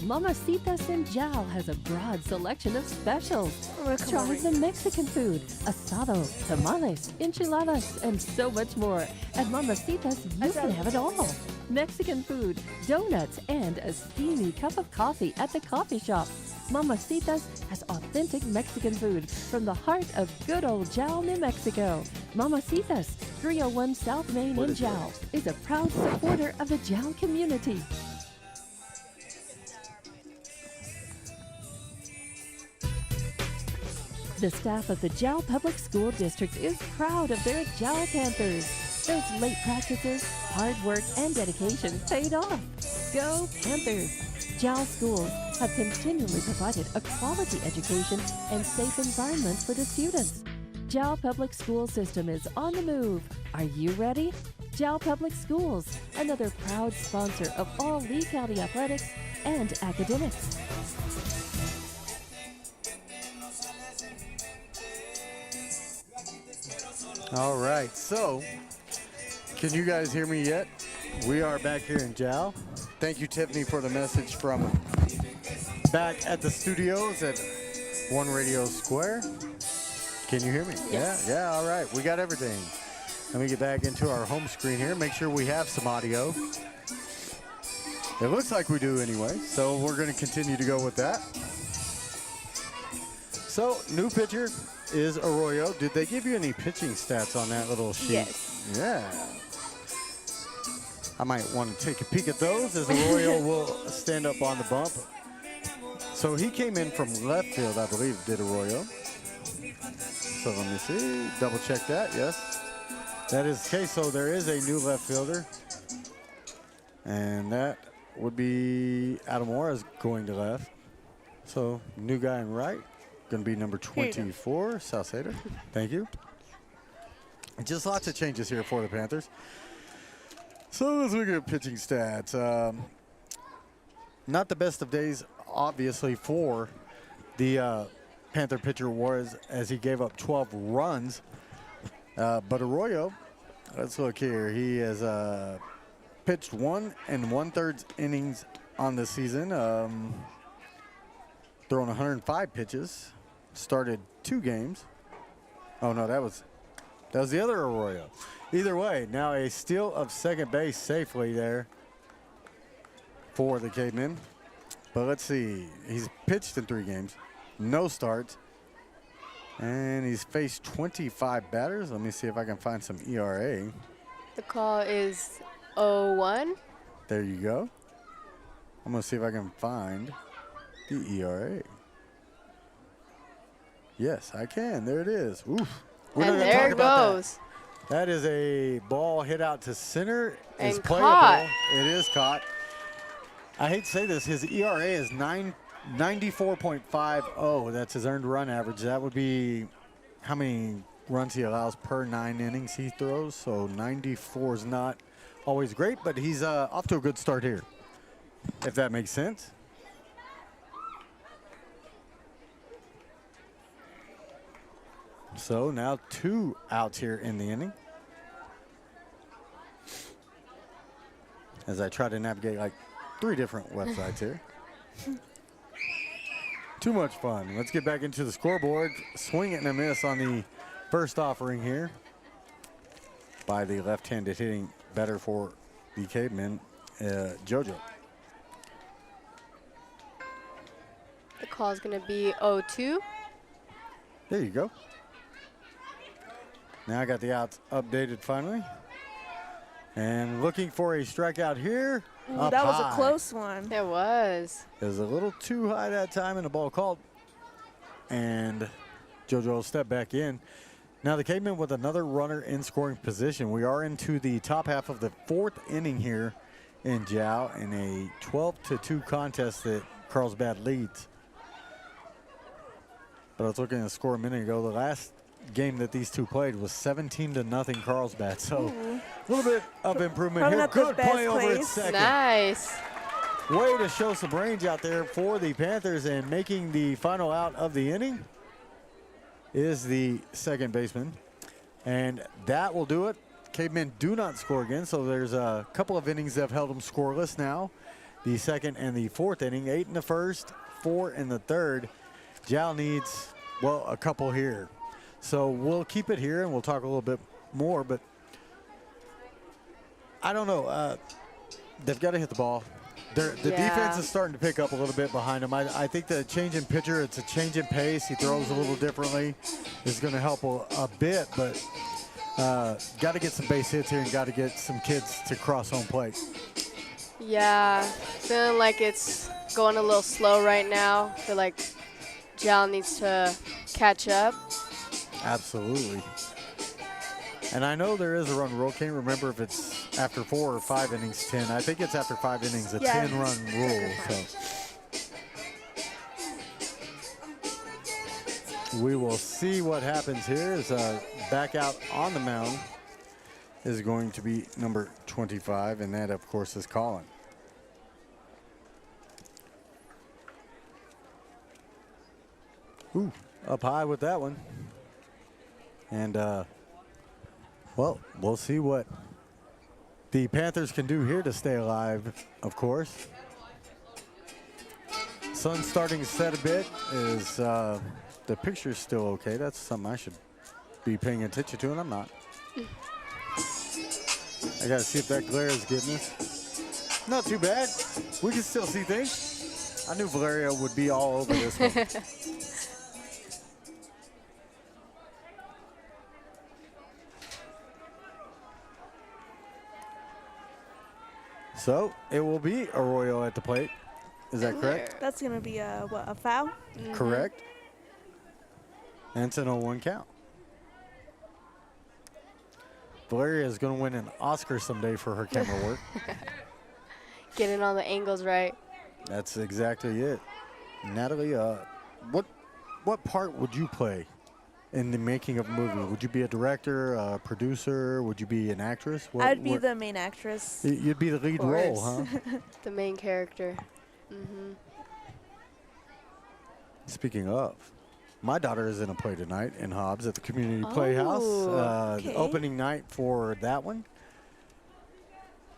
Mamacitas in Jal has a broad selection of specials. Try the Mexican food, asado, tamales, enchiladas, and so much more. At Mamacitas, you can have it all. Mexican food, donuts, and a steamy cup of coffee at the coffee shop. Mamacitas has authentic Mexican food from the heart of good old Jal, New Mexico. Mamacitas, 301 South Main in Jal, is a proud supporter of the Jal community. The staff of the Jal Public School District is proud of their Jal Panthers. Those late practices, hard work, and dedication paid off. Go Panthers! Jal schools have continually provided a quality education and safe environment for the students. Jal Public School System is on the move. Are you ready? Jal Public Schools, another proud sponsor of all Lee County athletics and academics. All right, so can you guys hear me yet? We are back here in Jal. Thank you, Tiffany, for the message from back at the studios at One Radio Square. Can you hear me? Yes. Yeah, all right. We got everything. Let me get back into our home screen here. Make sure we have some audio. It looks like we do anyway, so we're going to continue to go with that. So, new pitcher is Arroyo. Did they give you any pitching stats on that little sheet? Yes. Yeah. I might want to take a peek at those as Arroyo will stand up on the bump. So he came in from left field, I believe, did Arroyo. So let me see, double check that, yes. That is the case, so there is a new left fielder. And that would be Adam Juarez going to left. So new guy in right, gonna be number 24, Salcedo. Thank you. Just lots of changes here for the Panthers. So let's look at pitching stats. Not the best of days, obviously, for the Panther pitcher Juarez, as he gave up 12 runs. But Arroyo, let's look here. He has pitched 1 1/3 innings on the season, thrown 105 pitches, started 2 games. Oh no, that was the other Arroyo. Either way, now a steal of second base safely there for the Cavemen. But let's see, he's pitched in 3 games, no starts, and he's faced 25 batters. Let me see if I can find some ERA. The call is 0-1. There you go. I'm gonna see if I can find the ERA. Yes, I can. There it is. Oof. We're not And gonna there talk it about goes. That is a ball hit out to center. And Is playable. caught. It is caught. I hate to say this, his ERA is 94.50. That's his earned run average. That would be how many runs he allows per 9 innings he throws. So 94 is not always great, but he's off to a good start here, if that makes sense. So now 2 outs here in the inning. As I try to navigate like 3 different websites here. Too much fun. Let's get back into the scoreboard. Swing and a miss on the first offering here by the left-handed hitting batter for the Cavemen, JoJo. The call is going to be 0-2. There you go. Now I got the outs updated finally. And looking for a strikeout here. Ooh, that was a close one. It was. It was a little too high that time, and the ball called. And JoJo will step back in. Now the Cavemen with another runner in scoring position. We are into the top half of the 4th inning here in Jal in a 12-2 contest that Carlsbad leads. But I was looking at the score a minute ago. The last game that these two played was 17-0 Carlsbad. So a little bit of improvement Probably here. not the Good best play over at place. second. Nice. Way to show some range out there for the Panthers, and making the final out of the inning is the second baseman. And that will do it. Cavemen do not score again, so there's a couple of innings that have held them scoreless now. the second and the fourth inning. 8 in the first, 4 in the third. Jal needs, well, a couple here. So we'll keep it here and we'll talk a little bit more, but I don't know. They've got to hit the ball. The defense is starting to pick up a little bit behind them. I think the change in pitcher, it's a change in pace. He throws a little differently. Is going to help a bit, but got to get some base hits here and got to get some kids to cross home plate. Yeah, feeling like it's going a little slow right now. I feel like Jal needs to catch up. Absolutely. And I know there is a run rule. Can't remember if it's after 4 or 5 innings, 10. I think it's after 5 innings, a 10-run rule. So we will see what happens here. As back out on the mound is going to be number 25, and that, of course, is Colin. Ooh, up high with that one. And, well, we'll see what the Panthers can do here to stay alive, of course. Sun's starting to set a bit. Is the picture's still okay? That's something I should be paying attention to, and I'm not. I got to see if that glare is getting us. Not too bad. We can still see things. I knew Valeria would be all over this one. So it will be Arroyo at the plate. Is that correct? That's going to be a foul? Mm-hmm. Correct. And it's an 0-1 count. Valeria is going to win an Oscar someday for her camera work. Getting all the angles right. That's exactly it. Natalie, what part would you play in the making of a movie? Would you be a director, a producer? Would you be an actress? I'd be the main actress. You'd be the lead role, huh? The main character. Mm-hmm. Speaking of, my daughter is in a play tonight in Hobbs at the Community Playhouse. Okay. Opening night for that one.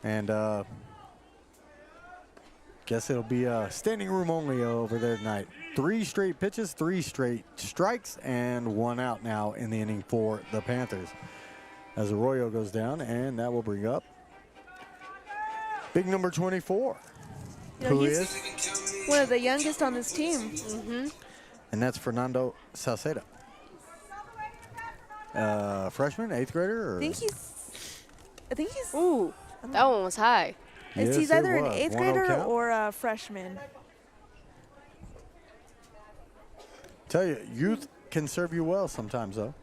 And guess it'll be standing room only over there tonight. 3 straight pitches, 3 straight strikes, and 1 out now in the inning for the Panthers. As Arroyo goes down, and that will bring up big number 24. Who he's is? one of the youngest on this team. Mm-hmm. And that's Fernando Salceda. Freshman, 8th grader? Or? I think he's. Ooh, that one was high. Yes, He's either an was. 8th 1-0 grader count. or a freshman. Tell you, youth can serve you well sometimes, though.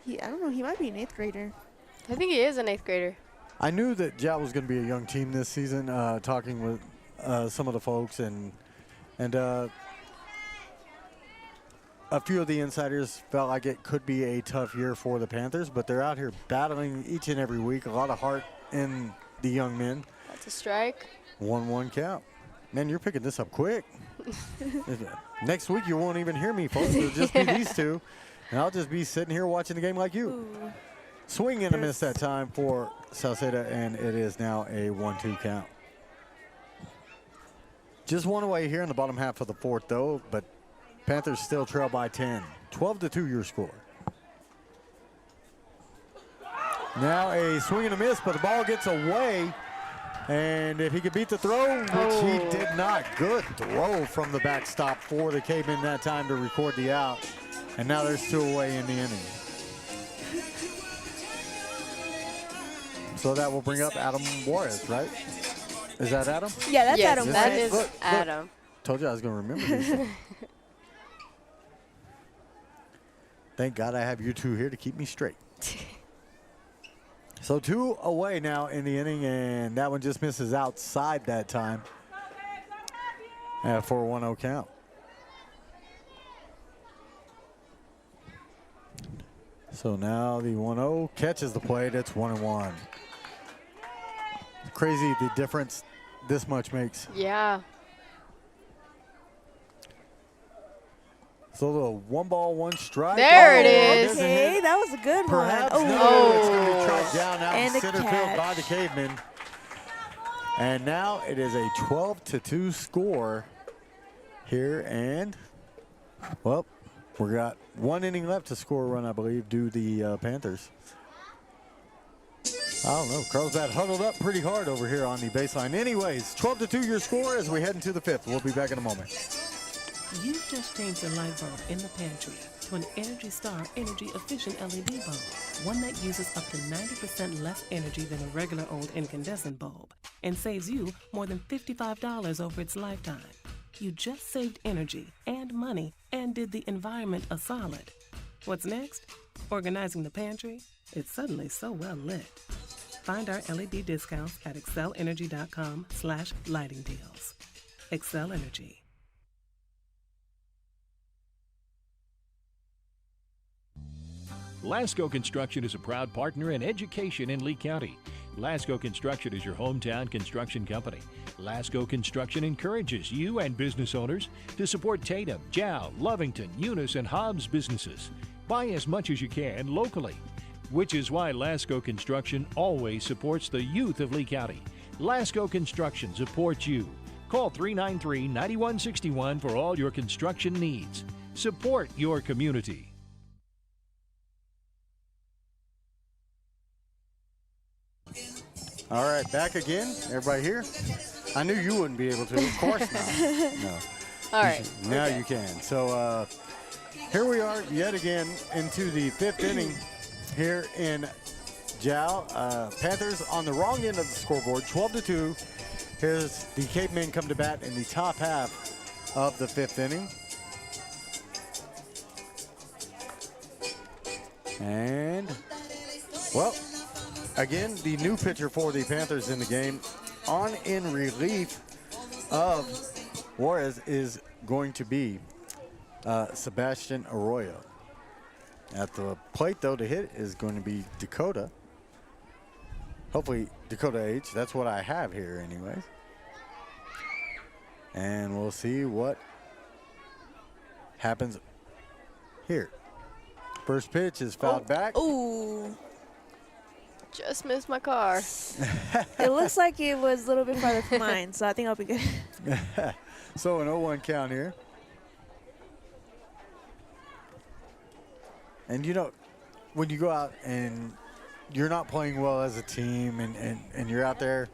I don't know. He might be an 8th grader. I think he is an 8th grader. I knew that Jal was going to be a young team this season, talking with some of the folks, and a few of the insiders felt like it could be a tough year for the Panthers, but they're out here battling each and every week. A lot of heart in the young men. That's a strike. 1-1 count. Man, you're picking this up quick. Next week you won't even hear me, folks. It'll just be these two, and I'll just be sitting here watching the game like you. Ooh. Swing and a miss that time for Salceda, and it is now a 1-2 count. Just one away here in the bottom half of the 4th, though, but Panthers still trail by 10. 12-2 your score. Now a swing and a miss, but the ball gets away. And if he could beat the throw, which he did not. Good throw from the backstop for the Cavemen that time to record the out. And now there's 2 away in the inning. So that will bring up Adam Juarez, right? Is that Adam? Yeah, that's yes, Adam. that Juarez. is Adam. Told you I was going to remember these. Thank God I have you two here to keep me straight. So 2 away now in the inning, and that one just misses outside that time for a 1-0 count. So now the 1-0 catches the plate. It's 1-1. Crazy the difference this much makes. Yeah. So the 1 ball, 1 strike. There it is. Okay, that was a good Perhaps one. no, it's going to be tracked down out And in a center field catch. by the Cavemen. And now it is a 12-2 score here, and well, we got 1 inning left to score a run, I believe, do the Panthers. I don't know. Carlsbad huddled up pretty hard over here on the baseline. Anyways, 12-2 your score as we head into the 5th. We'll be back in a moment. You've just changed the light bulb in the pantry to an Energy Star energy-efficient LED bulb, one that uses up to 90% less energy than a regular old incandescent bulb and saves you more than $55 over its lifetime. You just saved energy and money and did the environment a solid. What's next? Organizing the pantry? It's suddenly so well lit. Find our LED discounts at excelenergy.com/lighting deals. Excel Energy. Lasco Construction is a proud partner in education in Lee County. Lasco Construction is your hometown construction company. Lasco Construction encourages you and business owners to support Tatum, Jal, Lovington, Eunice, and Hobbs businesses. Buy as much as you can locally, which is why Lasco Construction always supports the youth of Lee County. Lasco Construction supports you. Call 393-9161 for all your construction needs. Support your community. All right, back again. Everybody here? I knew you wouldn't be able to. Of course not. No. All right. Now you can. So here we are yet again into the 5th inning here in Jal. Panthers on the wrong end of the scoreboard, 12-2. Here's the Cape Men come to bat in the top half of the 5th inning. And, well, again, the new pitcher for the Panthers in the game, on in relief of Juarez, is going to be Sebastian Arroyo. At the plate, though, to hit is going to be Dakota. Hopefully, Dakota H. That's what I have here anyways. And we'll see what happens here. First pitch is fouled back. Ooh. Just missed my car. It looks like it was a little bit farther from mine, so I think I'll be good. So an 0-1 count here. And you know, when you go out and you're not playing well as a team and you're out there,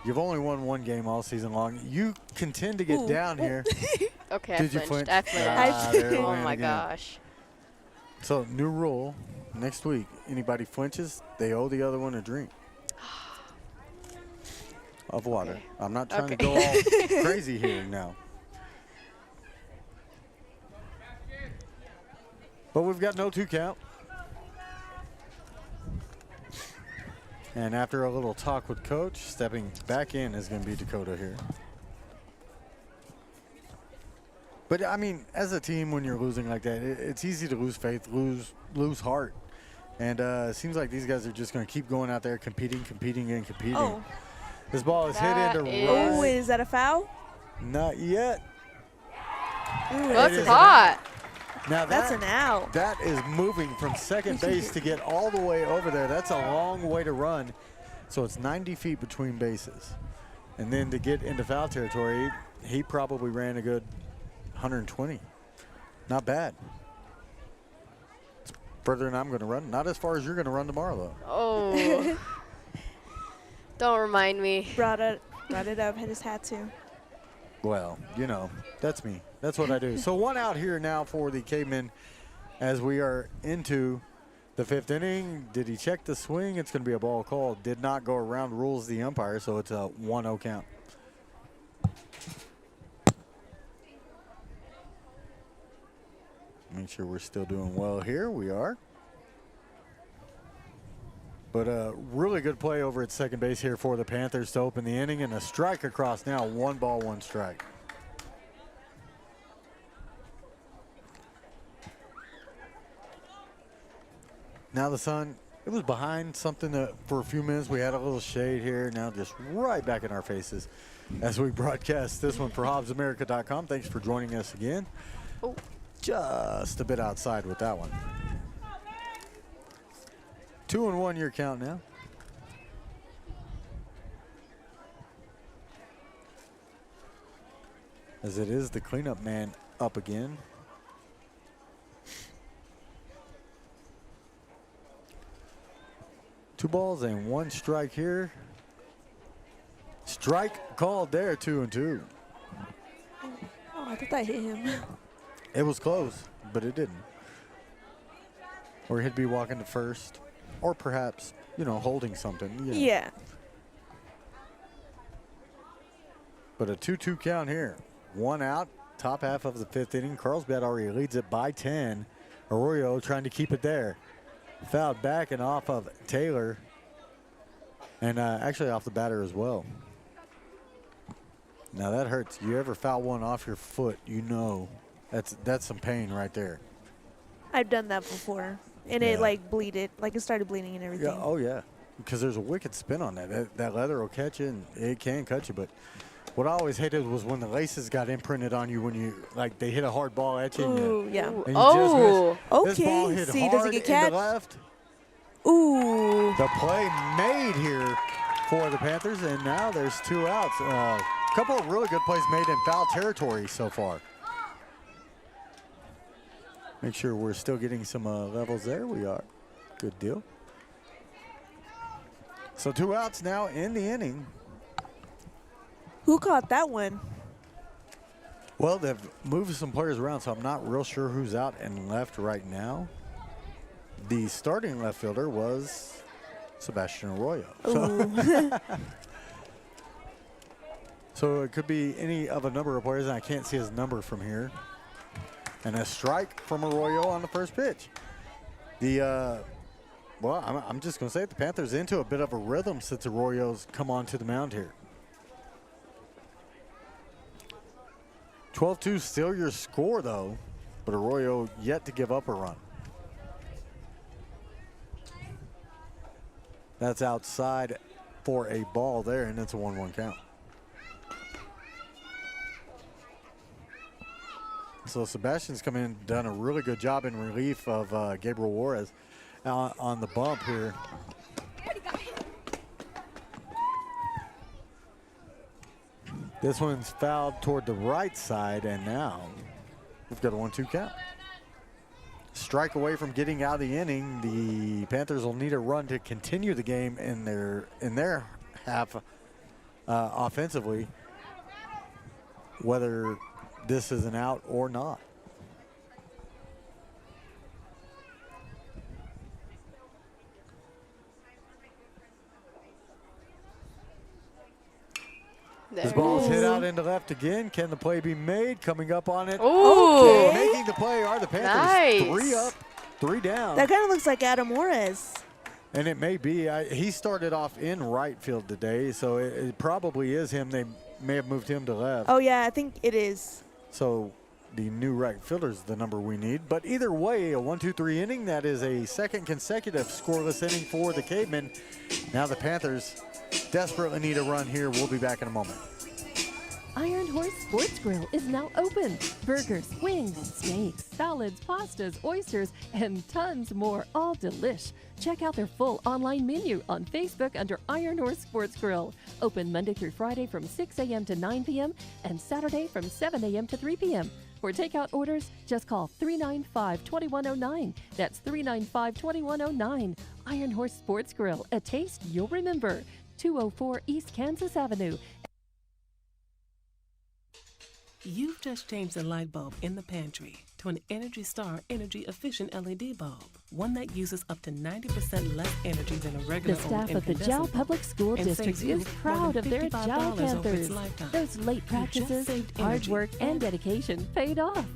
you've only won 1 game all season long, you can tend to get down here. Okay, Did I you flinched. flinch? I flinched. There it Oh went my again. gosh. So new rule next week, anybody flinches, they owe the other one a drink of water. Okay. I'm not trying to go all crazy here now. But we've got no 2 count. And after a little talk with coach, stepping back in is going to be Dakota here. But I mean, as a team, when you're losing like that, it's easy to lose faith, lose heart. And it seems like these guys are just going to keep going out there competing. Oh. This ball is hit into right. Oh, is that a foul? Not yet. Ooh, That's hot. Now that's an out. That is moving from second base to get all the way over there. That's a long way to run. So it's 90 feet between bases. And then to get into foul territory, he probably ran a good 120. Not bad. It's further than I'm going to run. Not as far as you're going to run tomorrow, though. Oh. Don't remind me. Brought it up. I just had to. Well, you know, that's me. That's what I do. So 1 out here now for the Cavemen as we are into the 5th inning. Did he check the swing? It's going to be a ball call. Did not go around rules the umpire, so it's a 1-0 count. Make sure we're still doing well here. We are. But a really good play over at second base here for the Panthers to open the inning, and a strike across now. 1 ball, 1 strike. Now the sun, it was behind something that for a few minutes we had a little shade here. Now just right back in our faces as we broadcast this one for HobbsAmerica.com. Thanks for joining us again. Oh. Just a bit outside with that one. 2-1 your count now. as it is the cleanup man up again. Two balls and one strike here. Strike called there, 2-2. Oh, I thought that hit him. It was close, but it didn't. Or he'd be walking to first, or perhaps, you know, holding something. You know. Yeah. But a 2-2 count here. One out, top half of the 5th inning. Carlsbad already leads it by 10. Arroyo trying to keep it there. Fouled back and off of Taylor. And actually off the batter as well. Now that hurts. You ever foul one off your foot, you know that's some pain right there. I've done that before. And it like bleeded. Like it started bleeding and everything. Yeah, oh yeah. Because there's a wicked spin on that. That leather will catch you and it can cut you. But what I always hated was when the laces got imprinted on you when you, like, they hit a hard ball at you. Ooh, yeah. And you just missed. Okay. This ball hit See, hard does it get catch? into left. Ooh. The play made here for the Panthers, and now there's 2 outs. A couple of really good plays made in foul territory so far. Make sure we're still getting some levels there. We are. Good deal. So 2 outs now in the inning. Who caught that one? Well, they've moved some players around, so I'm not real sure who's out and left right now. The starting left fielder was Sebastian Arroyo. So it could be any of a number of players, and I can't see his number from here. And a strike from Arroyo on the first pitch. The well, I'm just going to say it, the Panthers into a bit of a rhythm since Arroyo's come onto the mound here. 12-2 still your score, though, but Arroyo yet to give up a run. That's outside for a ball there, and it's a 1-1 count. So Sebastian's come in, done a really good job in relief of Gabriel Juarez on the bump here. This one's fouled toward the right side, and now we've got a 1-2 count. Strike away from getting out of the inning. The Panthers will need a run to continue the game in their half offensively, whether this is an out or not. This ball is hit out into left again. Can the play be made? Coming up on it. Ooh. Okay. Making the play are the Panthers. Nice. 3 up, 3 down. That kind of looks like Adam Juarez. And it may be. He started off in right field today, so it probably is him. They may have moved him to left. Oh, yeah, I think it is. So the new right fielder is the number we need. But either way, a 1-2-3 inning. That is a second consecutive scoreless inning for the Cavemen. Now the Panthers desperately need a run here. We'll be back in a moment. Iron Horse Sports Grill is now open. Burgers, wings, steaks, salads, pastas, oysters, and tons more, all delish. Check out their full online menu on Facebook under Iron Horse Sports Grill. Open Monday through Friday from 6 a.m. to 9 p.m. and Saturday from 7 a.m. to 3 p.m. For takeout orders, just call 395-2109. That's 395-2109. Iron Horse Sports Grill, a taste you'll remember. 204 East Kansas Avenue. You've just changed the light bulb in the pantry to an Energy Star energy-efficient LED bulb, one that uses up to 90% less energy than a regular The staff old of the Jal incandescent Public bulb, School and District saves you is more proud than of their $55 Jal over its Panthers. lifetime. Those late You just practices, saved hard energy work, and dedication paid off.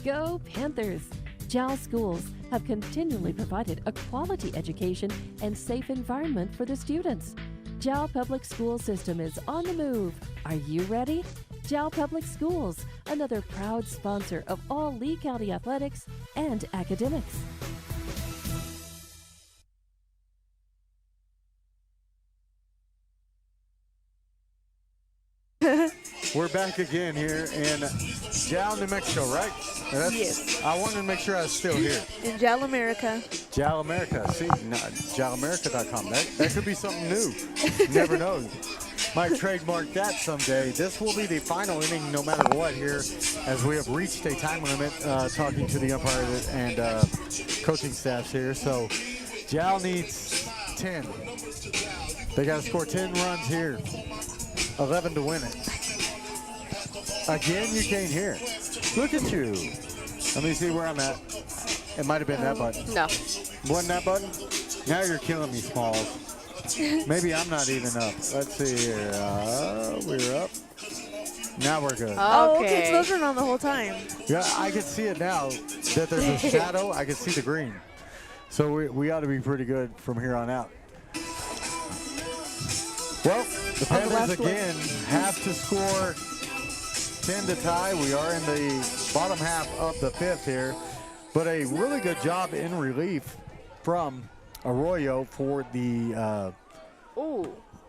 Go Panthers! Jal schools have continually provided a quality education and safe environment for the students. Jal Public School System is on the move. Are you ready? Jal Public Schools, another proud sponsor of all Lee County athletics and academics. We're back again here in Jal, New Mexico, right? Yes. I wanted to make sure I was still here. In Jal America. Jal America. See, no, jalamerica.com. That could be something new. You never know. Might trademark that someday. This will be the final inning no matter what here, as we have reached a time limit talking to the umpire and coaching staffs here. So Jal needs 10. They got to score 10 runs here, 11 to win it. Again, you can't hear. Look at you. Let me see where I'm at. It might have been that button. No. Wasn't that button? Now you're killing me, Smalls. Maybe I'm not even up. Let's see here. We're up. Now we're good. Oh, okay. So those were on the whole time. Yeah, I can see it now. That there's a shadow. I can see the green. So we ought to be pretty good from here on out. Well, the Panthers again have to score 10 to tie. We are in the bottom half of the 5th here. But a really good job in relief from Arroyo for the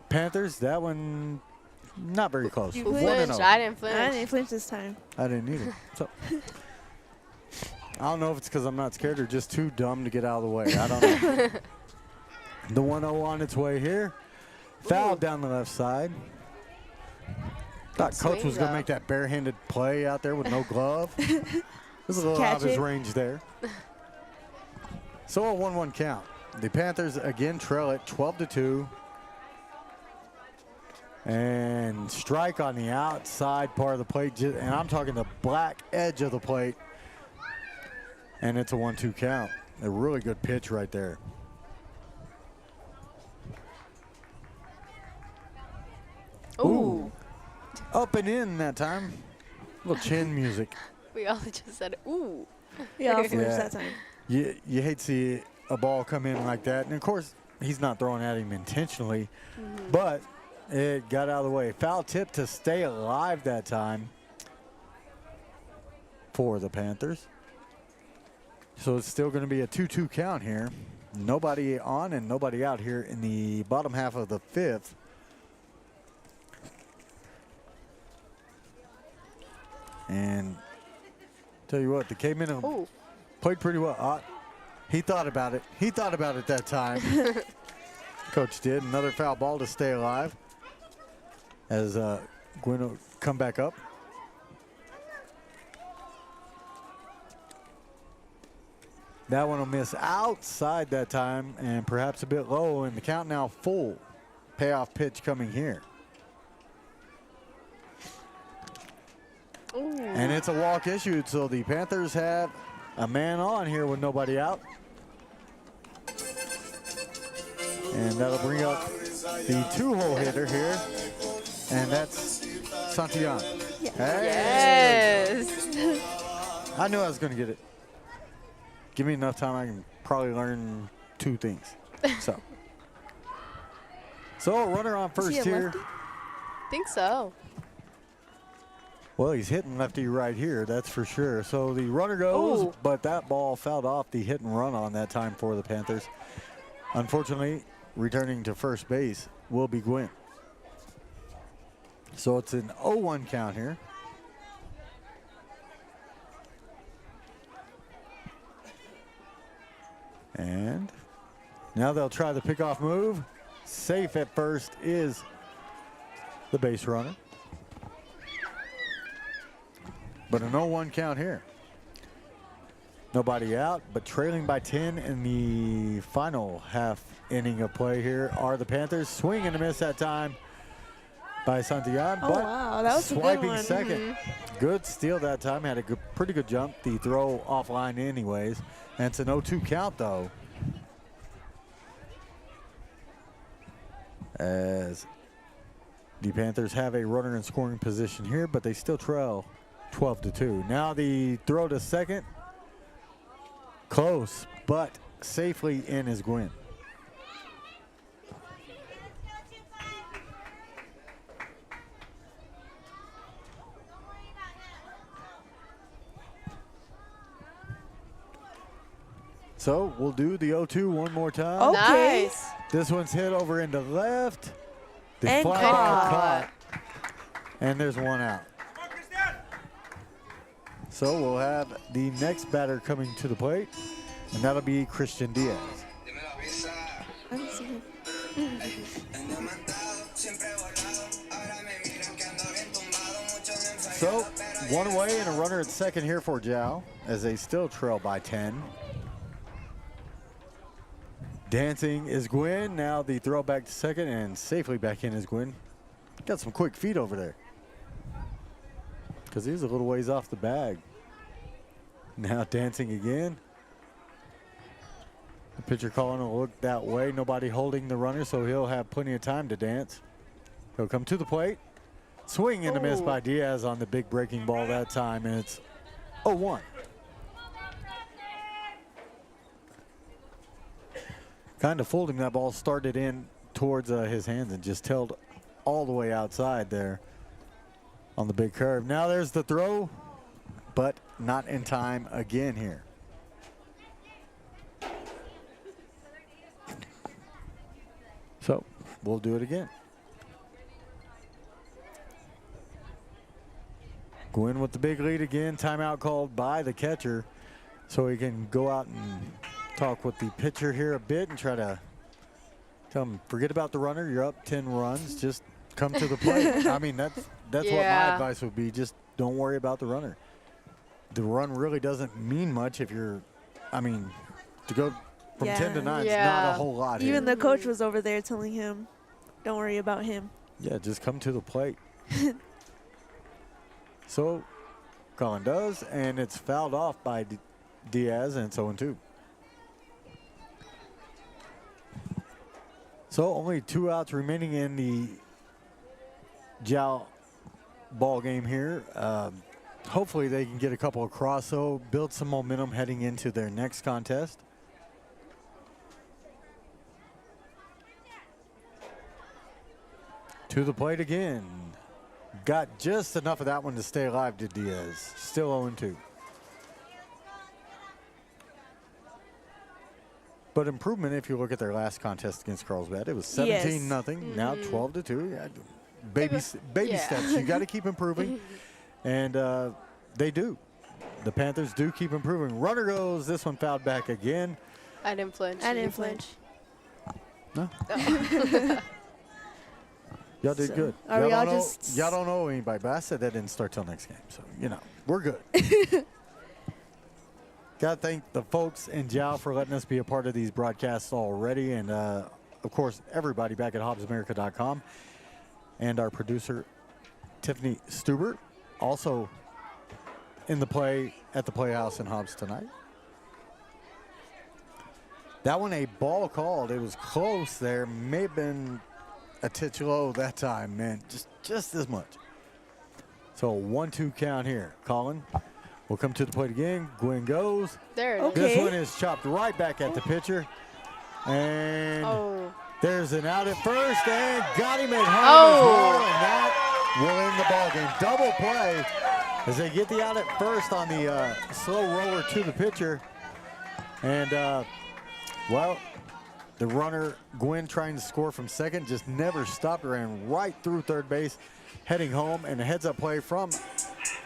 Panthers. That one, not very close. You 1-0. I didn't flinch. I didn't flinch this time. I didn't either. So I don't know if it's because I'm not scared or just too dumb to get out of the way. I don't know. The 1-0 on its way here. Foul down the left side. Thought coach was going to make that barehanded play out there with no glove. This is a little out of his range there. So a 1-1 count. The Panthers again trail it 12-2. And strike on the outside part of the plate. And I'm talking the black edge of the plate. And it's a 1-2 count. A really good pitch right there. Ooh. Up and in that time. A little chin music. We all just said, ooh. Yeah, I'll finish that time. You hate to see a ball come in like that. And, of course, he's not throwing at him intentionally. But it got out of the way. Foul tip to stay alive that time for the Panthers. So it's still going to be a 2-2 count here. Nobody on and nobody out here in the bottom half of the 5th. And tell you what, the K-Men played pretty well. He thought about it. He thought about it that time. Coach did. Another foul ball to stay alive as Gwynn will come back up. That one will miss outside that time and perhaps a bit low, and the count now full. Payoff pitch coming here. Ooh. And it's a walk issued, so the Panthers have a man on here with nobody out. And that'll bring up the 2-hole hitter here, and that's Santillan. Yes. I knew I was going to get it. Give me enough time, I can probably learn 2 things. So a runner on first here. Think so. Well, he's hitting lefty right here, that's for sure. So the runner goes, but that ball fouled off the hit and run on that time for the Panthers. Unfortunately, returning to first base will be Gwynn. So it's an 0-1 count here. And now they'll try the pickoff move. Safe at first is the base runner. But an 0-1 count here. Nobody out, but trailing by 10 in the final half inning of play here are the Panthers. Swing and a miss that time by Santillan. Oh, wow, that was swiping a good one. second. Good steal that time. Had a pretty good jump. The throw offline anyways. And it's an 0-2 count, though. As the Panthers have a runner in scoring position here, but they still trail 12-2. Now the throw to second. Close, but safely in is Gwynn. So we'll do the 0-2 one more time. Okay. Nice. This one's hit over into left. The And fly ball caught. And there's one out. So we'll have the next batter coming to the plate, and that'll be Christian Diaz. So, one away and a runner at second here for Jal as they still trail by 10. Dancing is Gwynn. Now the throw back to second and safely back in is Gwynn. Got some quick feet over there because he's a little ways off the bag. Now dancing again. The pitcher calling to look that way. Nobody holding the runner, so he'll have plenty of time to dance. He'll come to the plate. Swing and a miss by Diaz on the big breaking ball that time, and it's 0-1. Kind of fooled him. That ball started in towards his hands and just tailed all the way outside there on the big curve. Now there's the throw, but not in time again here. So we'll do it again. Gwynn with the big lead again. Timeout called by the catcher so he can go out and talk with the pitcher here a bit and try to tell him, forget about the runner. You're up 10 runs. Just come to the plate. I mean, that's what my advice would be. Just don't worry about the runner. The run really doesn't mean much if you're, I mean, to go from 10 to 9 is not a whole lot. Even here. the coach was over there telling him, don't worry about him. Yeah, just come to the plate. So Colin does, and it's fouled off by Diaz, and it's 0-2. So only 2 outs remaining in the Jal ball game here. Hopefully they can get a couple across, so build some momentum heading into their next contest. To the plate again. Got just enough of that one to stay alive to Diaz. Still 0-2. But improvement if you look at their last contest against Carlsbad. It was 17-0, now 12-2. Yeah, baby steps. You got to keep improving. And they do. The Panthers do keep improving. Runner goes. This one fouled back again. I didn't flinch. No. Y'all did good. Y'all don't know anybody, but I said that didn't start till next game. So, you know, we're good. Got to thank the folks in Jal for letting us be a part of these broadcasts already. And, of course, everybody back at HobbsAmerica.com. And our producer, Tiffany Stuber, also in the play at the Playhouse in Hobbs tonight. That one, a ball called. It was close there. May have been a titch low that time, man. Just as much. So 1-2 count here. Colin will come to the plate again. Gwynn goes. There it is. Okay. This one is chopped right back at the pitcher. And there's an out at first, and got him at home as well, and that will end the ball game. Double play as they get the out at first on the slow roller to the pitcher. And, well, the runner, Gwynn, trying to score from second, just never stopped, ran right through third base, heading home, and a heads-up play from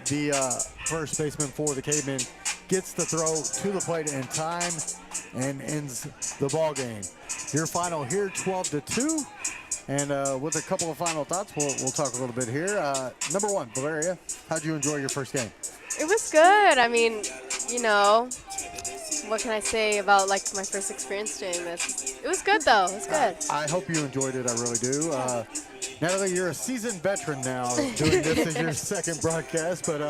the first baseman for the Cavemen. Gets the throw to the plate in time and ends the ball game. Your final here, 12-2. And with a couple of final thoughts, we'll talk a little bit here. Number one, Valeria, how'd you enjoy your first game? It was good. I mean, you know, what can I say about like my first experience doing this? It was good though. It was good. I hope you enjoyed it. I really do. Natalie, you're a seasoned veteran now doing this as your second broadcast, but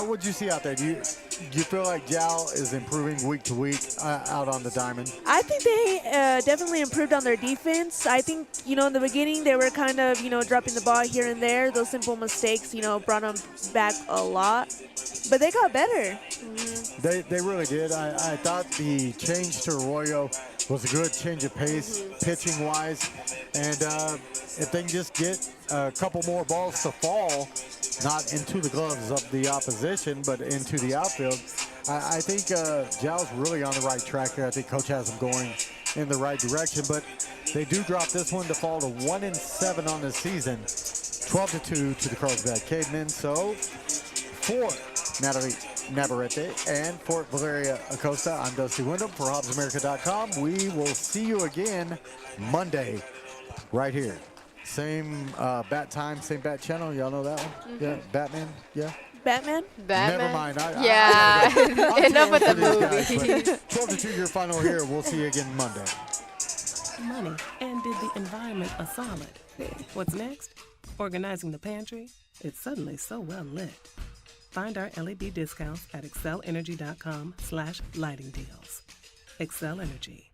what'd you see out there? Do you feel like Jal is improving week to week out on the diamond? I think they definitely improved on their defense. I think, you know, in the beginning they were kind of, you know, dropping the ball here and there. Those simple mistakes, you know, brought them back a lot. But they got better. They really did. I thought the change to Arroyo was a good change of pace, pitching-wise. And if they can just get a couple more balls to fall, not into the gloves of the opposition, but into the outfield, I think Jal's really on the right track here. I think Coach has them going in the right direction. But they do drop this one to fall to 1-7 on the season, 12-2 to the Carlsbad Cavemen. So for Natalie Navarrete and for Valeria Acosta, I'm Dusty Wyndham for HobbsAmerica.com. We will see you again Monday right here Same bat time, same bat channel. Y'all know that one? Yeah, Batman. Yeah. Batman? Never mind. Yeah. Enough with the movie. 12-2 your final here. We'll see you again Monday. Money and did the environment a solid. What's next? Organizing the pantry? It's suddenly so well lit. Find our LED discounts at excellenergy.com/lighting deals. Excel Energy.